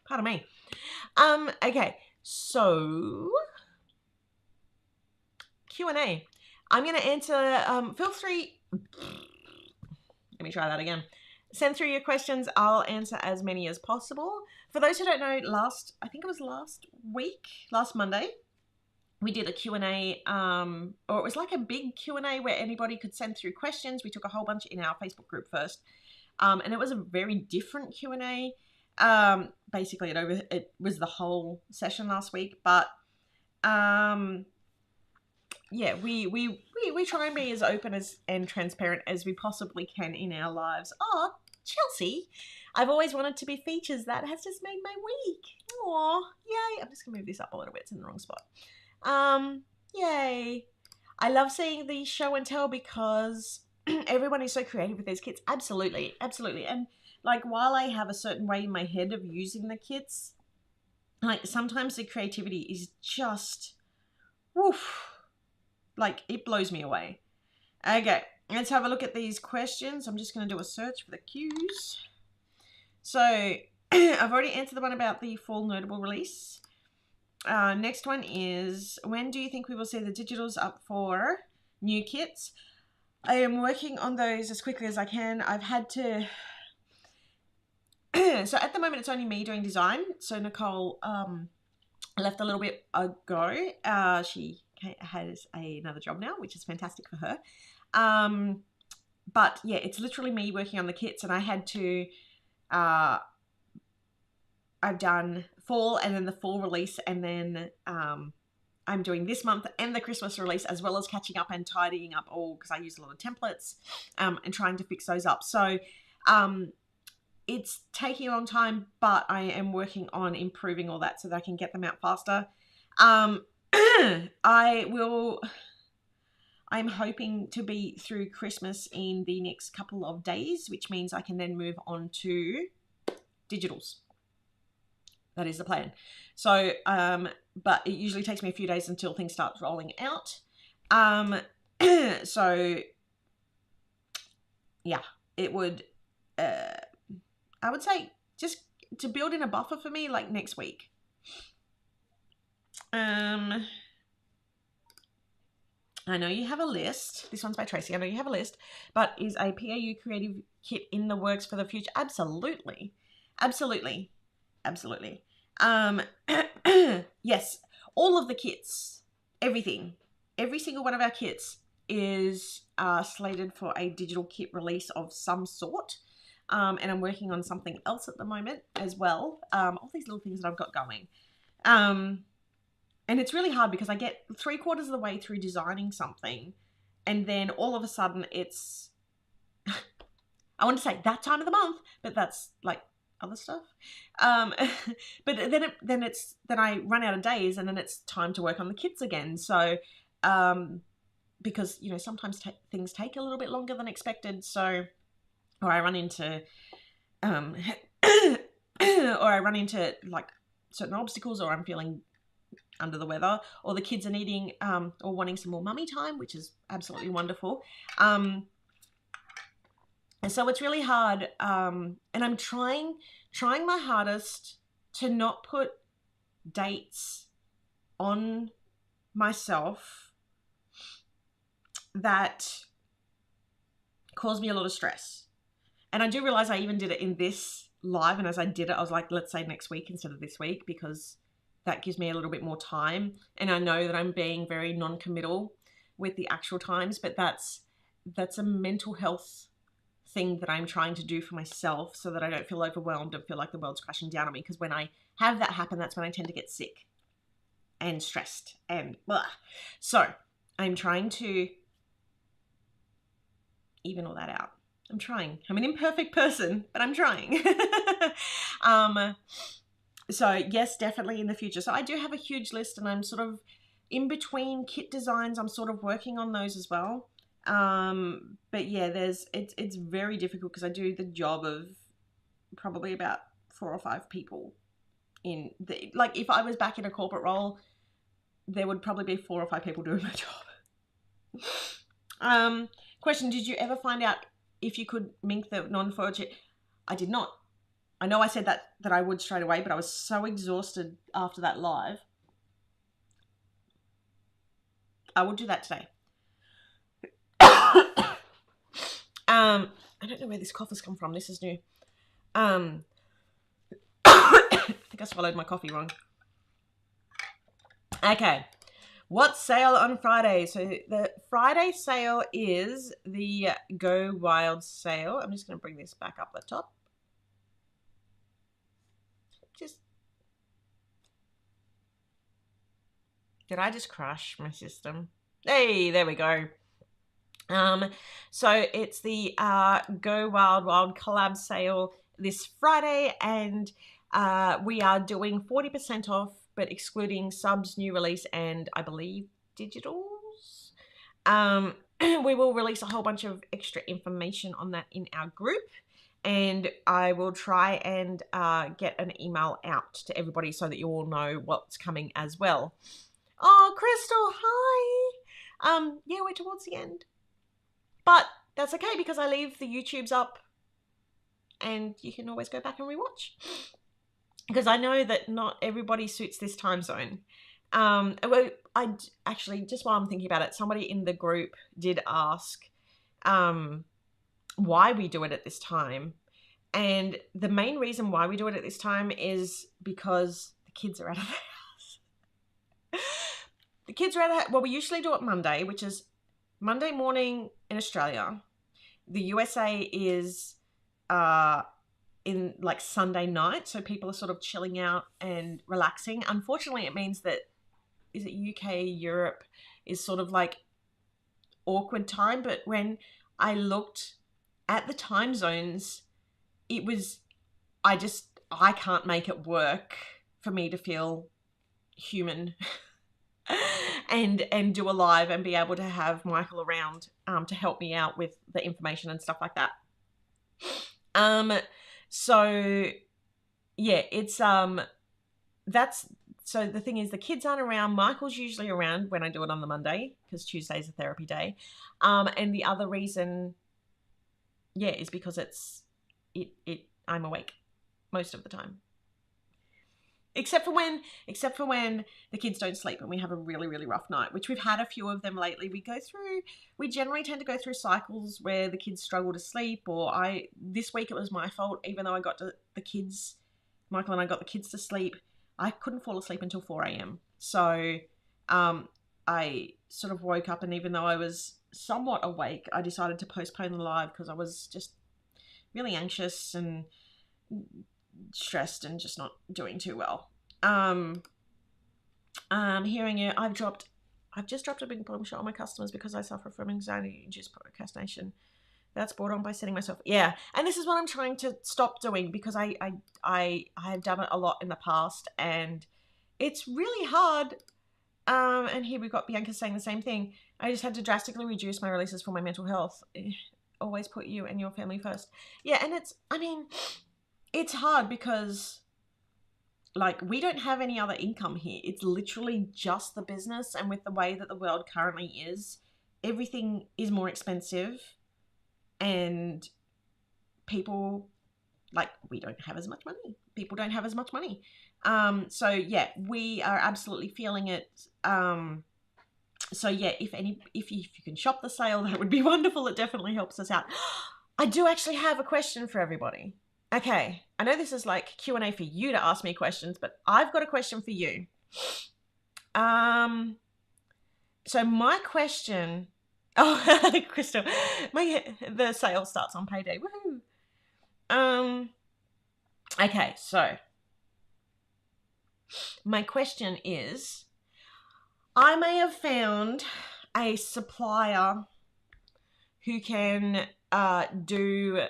Pardon me. Okay, so Q&A. I'm going to answer, feel free, let me try that again. Send through your questions. I'll answer as many as possible. For those who don't know, I think it was last Monday, we did a Q&A, or it was like a big Q&A where anybody could send through questions. We took a whole bunch in our Facebook group first, and it was a very different Q&A. Basically, it was the whole session last week, but yeah, we try and be as open and transparent as we possibly can in our lives. Oh, Chelsea, I've always wanted to be features. That has just made my week. Aw, yay. I'm just going to move this up a little bit. It's in the wrong spot. Yay. I love seeing the show and tell because everyone is so creative with these kits. Absolutely, absolutely. And like, while I have a certain way in my head of using the kits, like sometimes the creativity is just, woof, like it blows me away. Okay, let's have a look at these questions. I'm just going to do a search for the Qs. So I've already answered the one about the fall notable release. Next one is, when do you think we will see the digitals up for new kits? I am working on those as quickly as I can. I've had to... So at the moment, it's only me doing design. So Nicole left a little bit ago. She has another job now, which is fantastic for her. But yeah, it's literally me working on the kits, and I had to... I've done fall and then the fall release, and then I'm doing this month and the Christmas release, as well as catching up and tidying up all, because I use a lot of templates and trying to fix those up. So it's taking a long time, but I am working on improving all that so that I can get them out faster. I'm hoping to be through Christmas in the next couple of days, which means I can then move on to digitals. That is the plan. So, but it usually takes me a few days until things start rolling out. So yeah, it would, I would say just to build in a buffer for me, like next week. I know you have a list. This one's by Tracy. I know you have a list, but is a PAU creative kit in the works for the future? Absolutely. Absolutely. Absolutely. Yes, all of the kits, everything, every single one of our kits is slated for a digital kit release of some sort. And I'm working on something else at the moment as well. All these little things that I've got going. And it's really hard because I get 3/4 of the way through designing something, and then all of a sudden it's, I want to say that time of the month, but that's like other stuff. But then I run out of days, and then it's time to work on the kits again. So, because, you know, sometimes things take a little bit longer than expected. So, or I run into, like certain obstacles, or I'm feeling under the weather, or the kids are needing or wanting some more mummy time, which is absolutely wonderful. And so it's really hard, and I'm trying my hardest to not put dates on myself that cause me a lot of stress. And I do realize I even did it in this live, and as I did it, I was like, let's say next week instead of this week, because that gives me a little bit more time. And I know that I'm being very non-committal with the actual times, but that's a mental health thing that I'm trying to do for myself so that I don't feel overwhelmed and feel like the world's crashing down on me. Because when I have that happen, that's when I tend to get sick and stressed and blah. So I'm trying to even all that out. I'm trying. I'm an imperfect person, but I'm trying. So yes, definitely in the future. So I do have a huge list, and I'm sort of in between kit designs. I'm sort of working on those as well. But yeah, it's very difficult because I do the job of probably about 4 or 5 people in the, like, if I was back in a corporate role, there would probably be 4 or 5 people doing my job. Question, did you ever find out if you could mink the non-forage? I did not. I know I said that I would straight away, but I was so exhausted after that live. I will do that today. I don't know where this cough has come from. This is new. I think I swallowed my coffee wrong. Okay. What's sale on Friday? So the Friday sale is the Go Wild sale. I'm just going to bring this back up the top. Did I just crash my system? Hey, there we go. So it's the Go Wild collab sale this Friday, and we are doing 40% off, but excluding subs, new release, and I believe digitals. We will release a whole bunch of extra information on that in our group, and I will try and get an email out to everybody so that you all know what's coming as well. Oh, Crystal, hi. Yeah, we're towards the end. But that's okay because I leave the YouTubes up and you can always go back and rewatch. Because I know that not everybody suits this time zone. I actually, just while I'm thinking about it, somebody in the group did ask why we do it at this time. And the main reason why we do it at this time is because the kids are out of the house. The kids are out of, well, we usually do it Monday, which is Monday morning in Australia. The USA is in like Sunday night, so people are sort of chilling out and relaxing. Unfortunately, it means that, is it UK, Europe is sort of like awkward time, but when I looked at the time zones, it was I can't make it work for me to feel human and do a live and be able to have Michael around to help me out with the information and stuff like that. So yeah, it's that's so the thing is the kids aren't around. Michael's usually around when I do it on the Monday because Tuesday's a therapy day. And the other reason, yeah, is because I'm awake most of the time. Except for when the kids don't sleep and we have a really, really rough night, which we've had a few of them lately. We generally tend to go through cycles where the kids struggle to sleep, or this week it was my fault, even though I got Michael and I got the kids to sleep. I couldn't fall asleep until 4 a.m. So I sort of woke up, and even though I was somewhat awake, I decided to postpone the live because I was just really anxious and stressed and just not doing too well. Hearing it, I've just dropped a big bombshell on my customers because I suffer from anxiety-induced procrastination. That's brought on by setting myself. Yeah, and this is what I'm trying to stop doing because I have done it a lot in the past, and it's really hard. And here we've got Bianca saying the same thing. I just had to drastically reduce my releases for my mental health. Always put you and your family first. Yeah, and it's hard because, like, we don't have any other income here. It's literally just the business, and with the way that the world currently is, everything is more expensive, and people, like, we don't have as much money. People don't have as much money. So yeah, we are absolutely feeling it. So yeah, if you can shop the sale, that would be wonderful. It definitely helps us out. I do actually have a question for everybody. Okay, I know this is like Q&A for you to ask me questions, but I've got a question for you. So my question, Crystal, the sale starts on payday. Woohoo! Okay, so my question is, I may have found a supplier who can do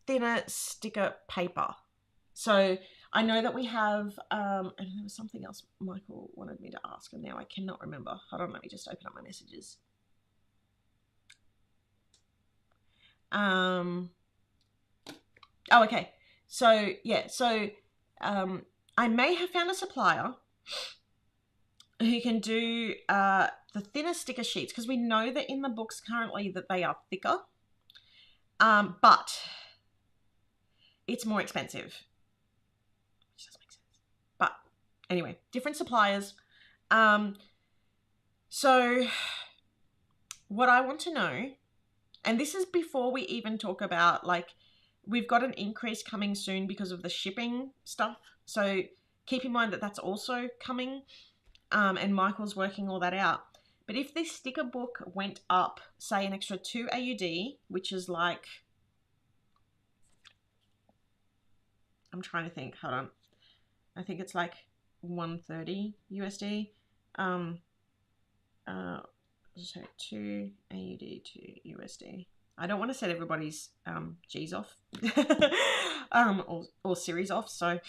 thinner sticker paper. So I know that we have, and there was something else Michael wanted me to ask, and now I cannot remember. Hold on, let me just open up my messages. Oh, okay. So yeah, I may have found a supplier who can do the thinner sticker sheets, because we know that in the books currently that they are thicker, but it's more expensive. Which doesn't make sense. But anyway, different suppliers. So what I want to know, and this is before we even talk about, like, we've got an increase coming soon because of the shipping stuff. So keep in mind that that's also coming, and Michael's working all that out. But if this sticker book went up, say, an extra 2 AUD, which is like, I'm trying to think, hold on. I think it's like 130 USD. So 2 AUD to USD. I don't want to set everybody's G's off, or series off. So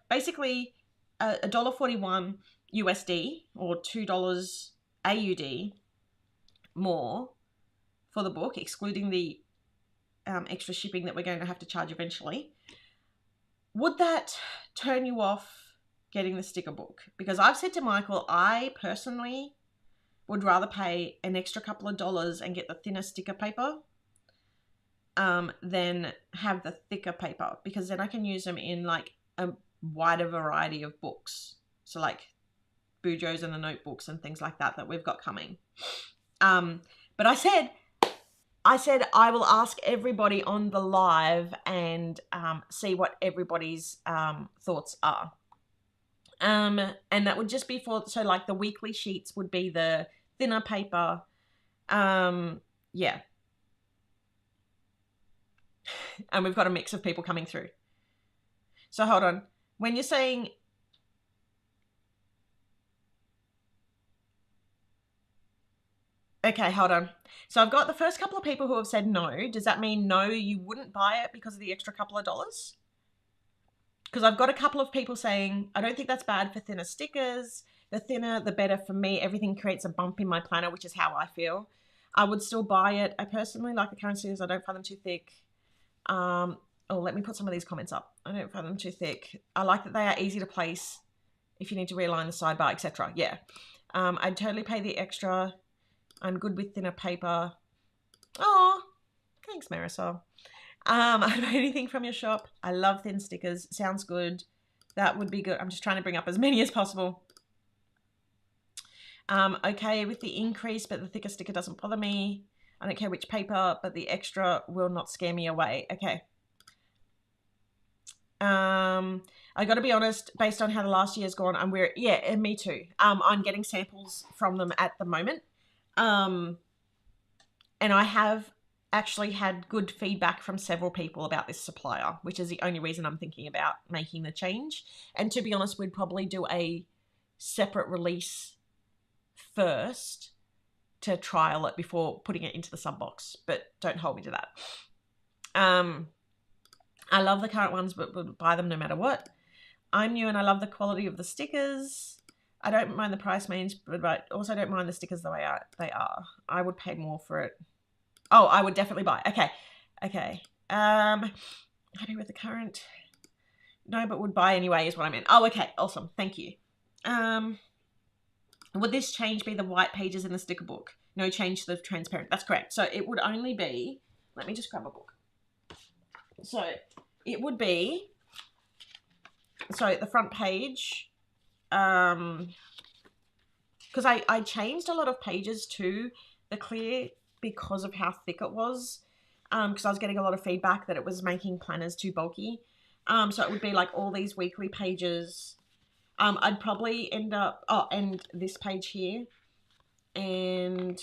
basically, $1.41 USD or $2 AUD more for the book, excluding the extra shipping that we're going to have to charge eventually. Would that turn you off getting the sticker book? Because I've said to Michael, I personally would rather pay an extra couple of dollars and get the thinner sticker paper than have the thicker paper, because then I can use them in like a wider variety of books. So like Bujo's and the notebooks and things like that we've got coming. But I said I will ask everybody on the live and see what everybody's thoughts are. And that would just be so like the weekly sheets would be the thinner paper. Yeah. And we've got a mix of people coming through. So hold on. When you're saying... Okay, hold on. So I've got the first couple of people who have said no. Does that mean no, you wouldn't buy it because of the extra couple of dollars? Because I've got a couple of people saying, I don't think that's bad for thinner stickers. The thinner, the better for me. Everything creates a bump in my planner, which is how I feel. I would still buy it. I personally like the current stickers. I don't find them too thick. Oh, let me put some of these comments up. I don't find them too thick. I like that they are easy to place if you need to realign the sidebar, etc. Yeah. I'd totally pay the extra. I'm good with thinner paper. Oh, thanks, Marisol. I'd buy anything from your shop. I love thin stickers. Sounds good. That would be good. I'm just trying to bring up as many as possible. Okay with the increase, but the thicker sticker doesn't bother me. I don't care which paper, but the extra will not scare me away. Okay. I got to be honest, based on how the last year's gone, and me too. I'm getting samples from them at the moment. And I have actually had good feedback from several people about this supplier, which is the only reason I'm thinking about making the change. And to be honest, we'd probably do a separate release first to trial it before putting it into the sub box, but don't hold me to that. I love the current ones, but would buy them no matter what. I'm new and I love the quality of the stickers. I don't mind the price range, but I also don't mind the stickers the way they are. I would pay more for it. Oh, I would definitely buy. Okay. Happy with the current? No, but would buy anyway is what I meant. Oh, okay. Awesome. Thank you. Would this change be the white pages in the sticker book? No change to the transparent. That's correct. So it would only be, let me just grab a book. So it would be, so the front page, because I changed a lot of pages to the clear because of how thick it was, because I was getting a lot of feedback that it was making planners too bulky. So it would be like all these weekly pages. I'd probably end up, and this page here, and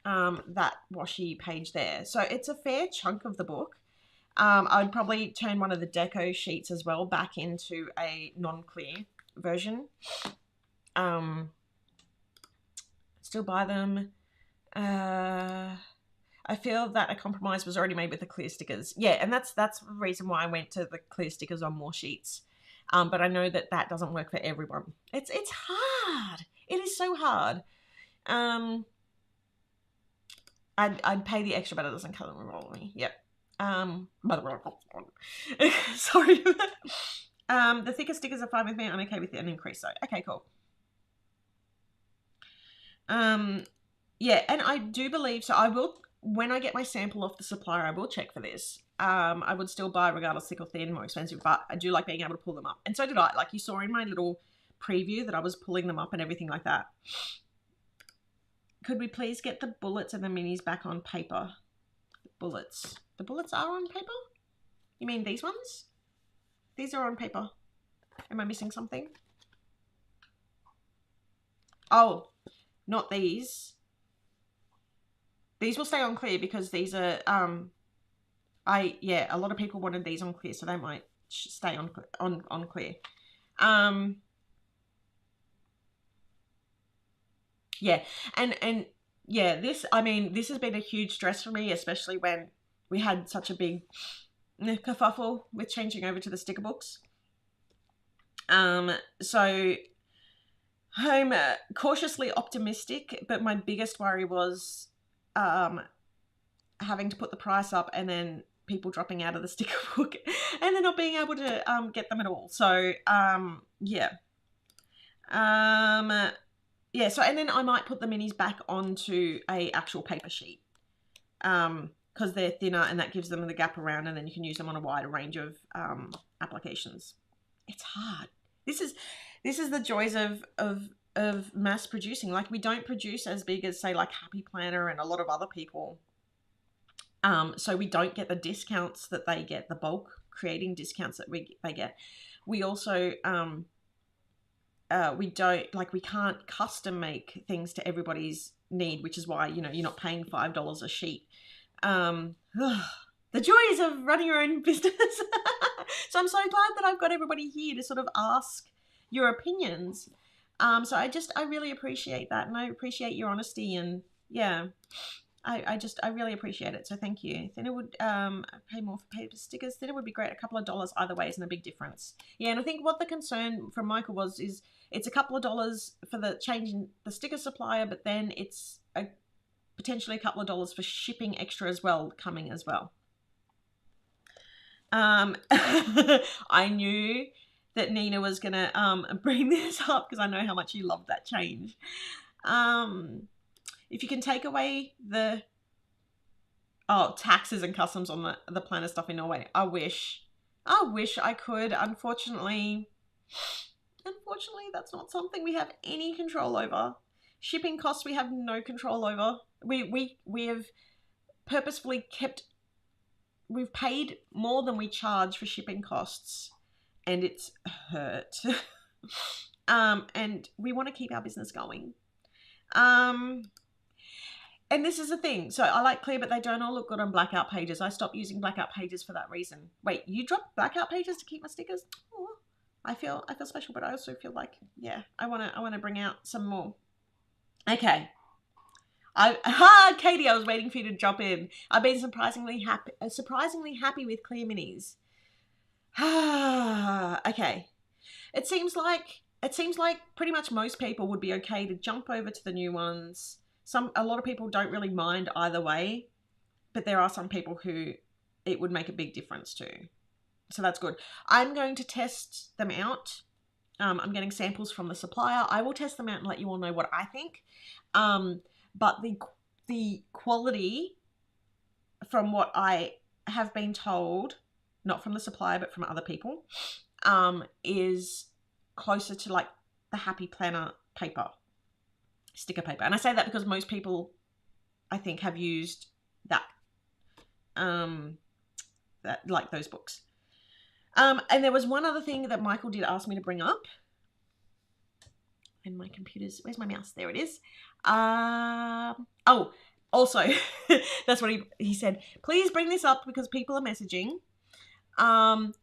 that washi page there. So it's a fair chunk of the book. I'd probably turn one of the deco sheets as well back into a non-clear version. Still buy them. I feel that a compromise was already made with the clear stickers. Yeah, and that's the reason why I went to the clear stickers on more sheets. But I know that doesn't work for everyone. It's hard. It is so hard. I'd pay the extra, but it doesn't color roll me. Yep. Sorry. The thicker stickers are fine with me. I'm okay with an increase though. Okay, cool. Yeah, and I do believe, so I will, when I get my sample off the supplier, I will check for this. I would still buy regardless thick or thin, more expensive, but I do like being able to pull them up. And so did I. Like you saw in my little preview that I was pulling them up and everything like that. Could we please get the bullets and the minis back on paper? The bullets are on paper? You mean these ones? These are on paper. Am I missing something? Oh, not these. These will stay on clear because these are, a lot of people wanted these on clear, so they might stay on clear. Yeah, and yeah, this has been a huge stress for me, especially when we had such a big kerfuffle with changing over to the sticker books. So I'm cautiously optimistic, but my biggest worry was having to put the price up and then people dropping out of the sticker book and then not being able to get them at all. So yeah. Yeah, so and then I might put the minis back onto a actual paper sheet because they're thinner and that gives them the gap around, and then you can use them on a wider range of applications. It's hard. This is the joys of mass producing. Like, we don't produce as big as, say, like Happy Planner and a lot of other people. So we don't get the discounts that they get, the bulk creating discounts that they get. We also we can't custom make things to everybody's need, which is why, you're not paying $5 a sheet. The joys of running your own business. So I'm so glad that I've got everybody here to sort of ask your opinions. So I really appreciate that, and I appreciate your honesty, and yeah. I really appreciate it. So thank you. Then it would pay more for paper stickers. Then it would be great. A couple of dollars either way isn't a big difference. Yeah, and I think what the concern from Michael was is it's a couple of dollars for the change in the sticker supplier, but then it's potentially a couple of dollars for shipping extra as well coming as well. I knew that Nina was gonna bring this up because I know how much you love that change. If you can take away the taxes and customs on the planner stuff in Norway, I wish I could. Unfortunately, that's not something we have any control over. Shipping costs we have no control over. We have purposefully we've paid more than we charge for shipping costs, and it's hurt. And we want to keep our business going. And this is the thing. So I like clear, but they don't all look good on blackout pages. I stopped using blackout pages for that reason. Wait, you dropped blackout pages to keep my stickers? Oh, I feel special, but I also feel like, yeah, I want to bring out some more. Okay. Katie, I was waiting for you to jump in. I've been surprisingly happy with clear minis. Okay. It seems like pretty much most people would be okay to jump over to the new ones. A lot of people don't really mind either way, but there are some people who it would make a big difference to. So that's good. I'm going to test them out. I'm getting samples from the supplier. I will test them out and let you all know what I think. But the quality, from what I have been told, not from the supplier but from other people, is closer to like the Happy Planner paper, sticker paper. And I say that because most people, I think, have used that, like those books. And there was one other thing that Michael did ask me to bring up. And my computer's, where's my mouse? There it is. Oh, also, that's what he said. Please bring this up because people are messaging. And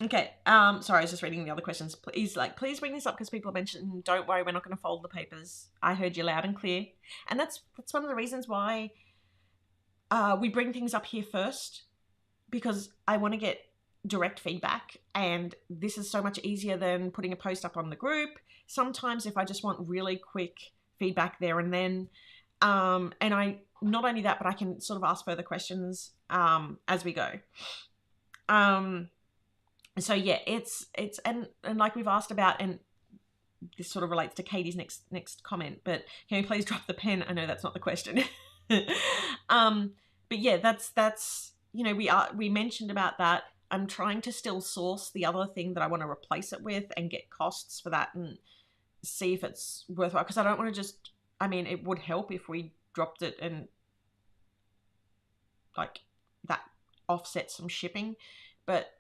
okay, sorry, I was just reading the other questions. Please bring this up because people are mentioning, don't worry, we're not going to fold the papers. I heard you loud and clear. And that's one of the reasons why we bring things up here first, because I want to get direct feedback, and this is so much easier than putting a post up on the group. Sometimes if I just want really quick feedback there and then, and I, not only that, but I can sort of ask further questions as we go. So yeah, it's and like we've asked about, and this sort of relates to Katie's next comment, but can you please drop the pen? I know that's not the question. But yeah, that's you know, we mentioned about that. I'm trying to still source the other thing that I want to replace it with and get costs for that and see if it's worthwhile, because I don't want to just, I mean, it would help if we dropped it and like that offset some shipping, but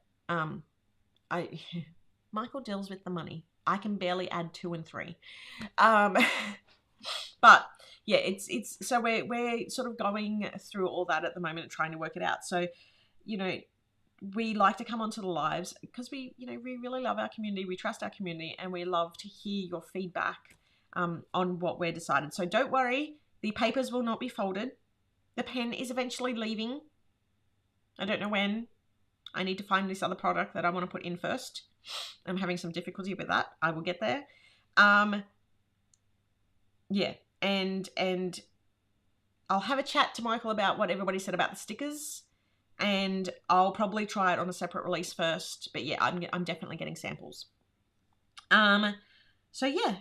Michael deals with the money. I can barely add 2 and 3. But yeah, it's so we're sort of going through all that at the moment and trying to work it out. So, you know, we like to come onto the lives because we really love our community, we trust our community, and we love to hear your feedback on what we're decided. So don't worry, the papers will not be folded. The pen is eventually leaving. I don't know when. I need to find this other product that I want to put in first. I'm having some difficulty with that. I will get there. Yeah, and I'll have a chat to Michael about what everybody said about the stickers, and I'll probably try it on a separate release first. But yeah, I'm definitely getting samples. So yeah,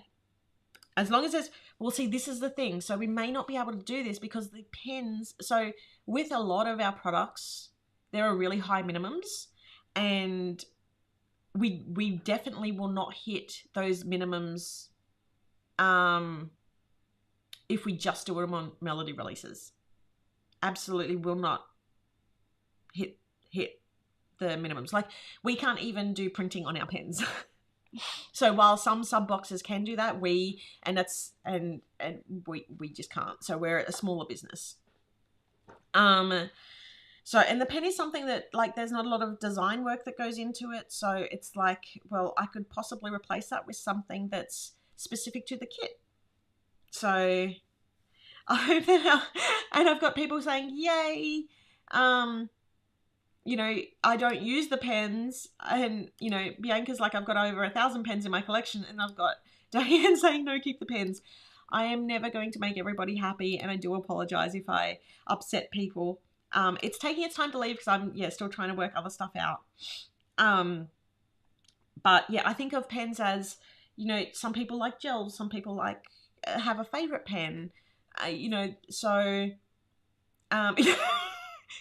as long as we'll see, this is the thing. So we may not be able to do this because the pens, so with a lot of our products, there are really high minimums, and we definitely will not hit those minimums if we just do them on Melody releases. Absolutely will not hit the minimums. Like, we can't even do printing on our pens. So while some sub boxes can do that, we just can't. So we're a smaller business. So, and the pen is something that, like, there's not a lot of design work that goes into it. So it's like, well, I could possibly replace that with something that's specific to the kit. So I hope that, and I've got people saying, yay, you know, I don't use the pens, and, you know, Bianca's like, I've got over 1,000 pens in my collection, and I've got Diane saying, no, keep the pens. I am never going to make everybody happy, and I do apologize if I upset people. It's taking its time to leave because I'm, still trying to work other stuff out. But yeah, I think of pens as, you know, some people like gels, some people like have a favorite pen, you know, so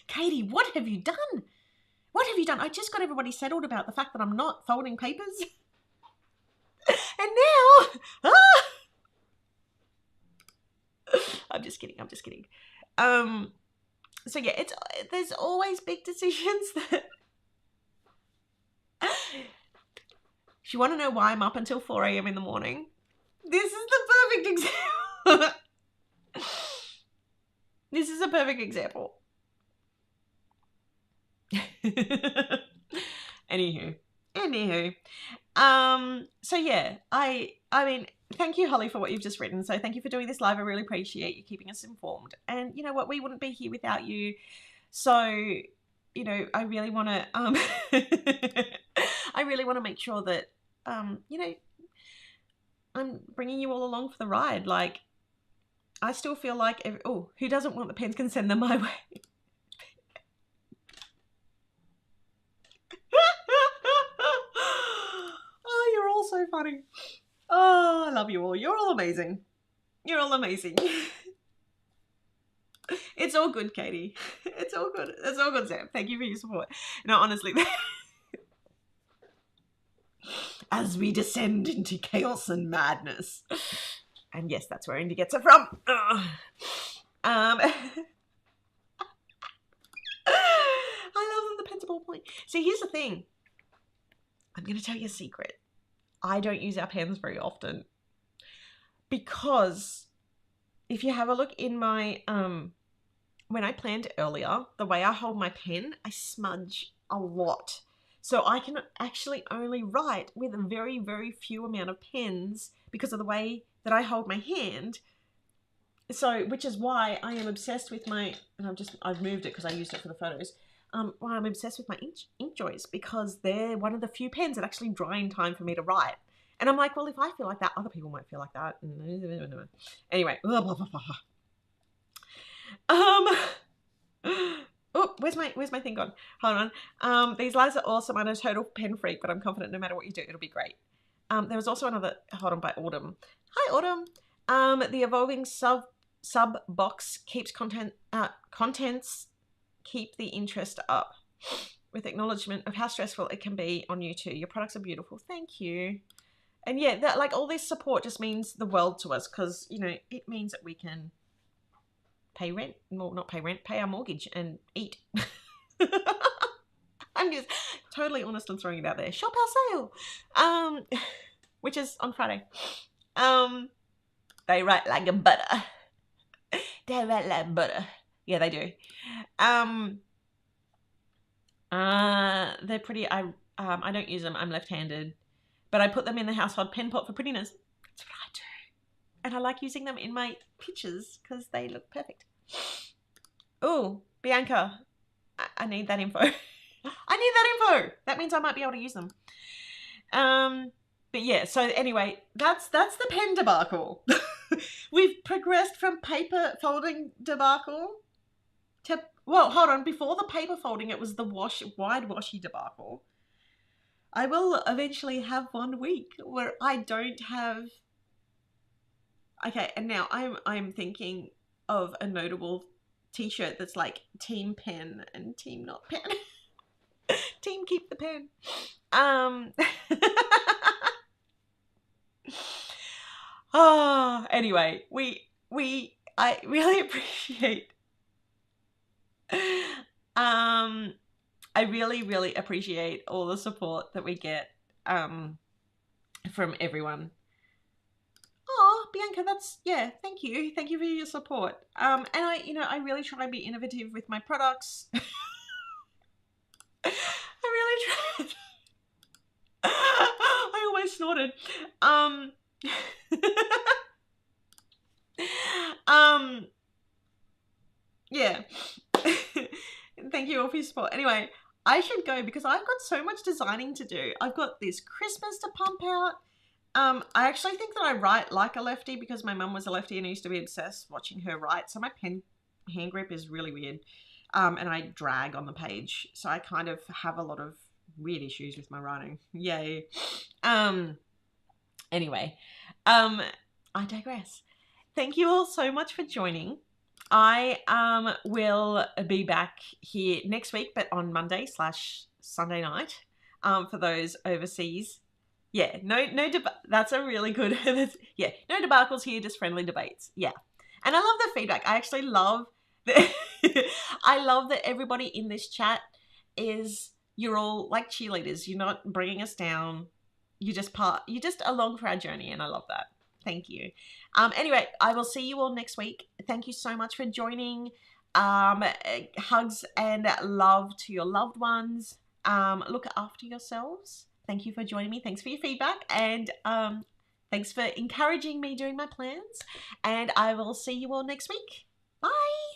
Katie, what have you done? What have you done? I just got everybody settled about the fact that I'm not folding papers. And now, I'm just kidding. So yeah, there's always big decisions that... If you want to know why I'm up until 4 a.m. in the morning, this is the perfect example. This is a perfect example. Anywho. So yeah, I mean, thank you, Holly, for what you've just written. So thank you for doing this live. I really appreciate you keeping us informed. And you know what? We wouldn't be here without you. So, you know, I really want to, I really want to make sure that, you know, I'm bringing you all along for the ride. Like, I still feel like, who doesn't want the pens can send them my way. Oh, you're all so funny. Oh, I love you all. You're all amazing. You're all amazing. It's all good, Katie. It's all good. It's all good, Sam. Thank you for your support. No, honestly. As we descend into chaos and madness. And yes, that's where Indy gets it from. I love that the pen's a ballpoint. See, here's the thing. I'm going to tell you a secret. I don't use our pens very often. Because if you have a look in my, when I planned earlier, the way I hold my pen, I smudge a lot. So I can actually only write with a very, very few amount of pens because of the way that I hold my hand. So, which is why I am obsessed with my, and I've moved it because I used it for the photos. Why I'm obsessed with my ink joys, because they're one of the few pens that actually dry in time for me to write. And I'm like, well, if I feel like that, other people might feel like that. Anyway. Oh, where's my thing gone? Hold on. These lives are awesome. I'm a total pen freak, but I'm confident no matter what you do, it'll be great. There was also another, hold on, by Autumn. Hi, Autumn. The evolving sub box keeps contents keep the interest up, with acknowledgement of how stressful it can be on you too. Your products are beautiful. Thank you. And yeah, that, like, all this support just means the world to us, because, you know, it means that we can pay rent, well, not pay rent, pay our mortgage and eat. I'm just totally honest and throwing it out there. Shop our sale, which is on Friday. They write like a butter. They write like butter. Yeah, they do. They're pretty. I don't use them. I'm left-handed, but I put them in the household pen pot for prettiness. That's what I do, and I like using them in my pictures because they look perfect. Oh, Bianca, I need that info. I need that info. That means I might be able to use them. But yeah, so anyway, that's the pen debacle. We've progressed from paper folding debacle to, well, hold on, before the paper folding, it was the wide washy debacle. I will eventually have 1 week where I don't have, okay, and now I'm thinking of a notable t-shirt that's like team pen and team not pen. Team keep the pen. Oh, anyway, I really appreciate, I really appreciate all the support that we get, from everyone. Oh, Bianca, thank you. Thank you for your support. And I really try and be innovative with my products. I really tried. I almost snorted. really spoiled. Anyway, I should go because I've got so much designing to do. I've got this Christmas to pump out. I actually think that I write like a lefty because my mum was a lefty and I used to be obsessed watching her write. So my pen hand grip is really weird. And I drag on the page. So I kind of have a lot of weird issues with my writing. Yay. Anyway, I digress. Thank you all so much for joining. I will be back here next week, but on Monday/Sunday night. For those overseas. Yeah, no, that's a really good. Yeah, no debacles here, just friendly debates. Yeah, and I love the feedback. I actually love that. I love that everybody in this chat you're all like cheerleaders. You're not bringing us down. You're just along for our journey, and I love that. Thank you. Anyway, I will see you all next week. Thank you so much for joining. Hugs and love to your loved ones. Look after yourselves. Thank you for joining me. Thanks for your feedback. And thanks for encouraging me doing my plans. And I will see you all next week. Bye.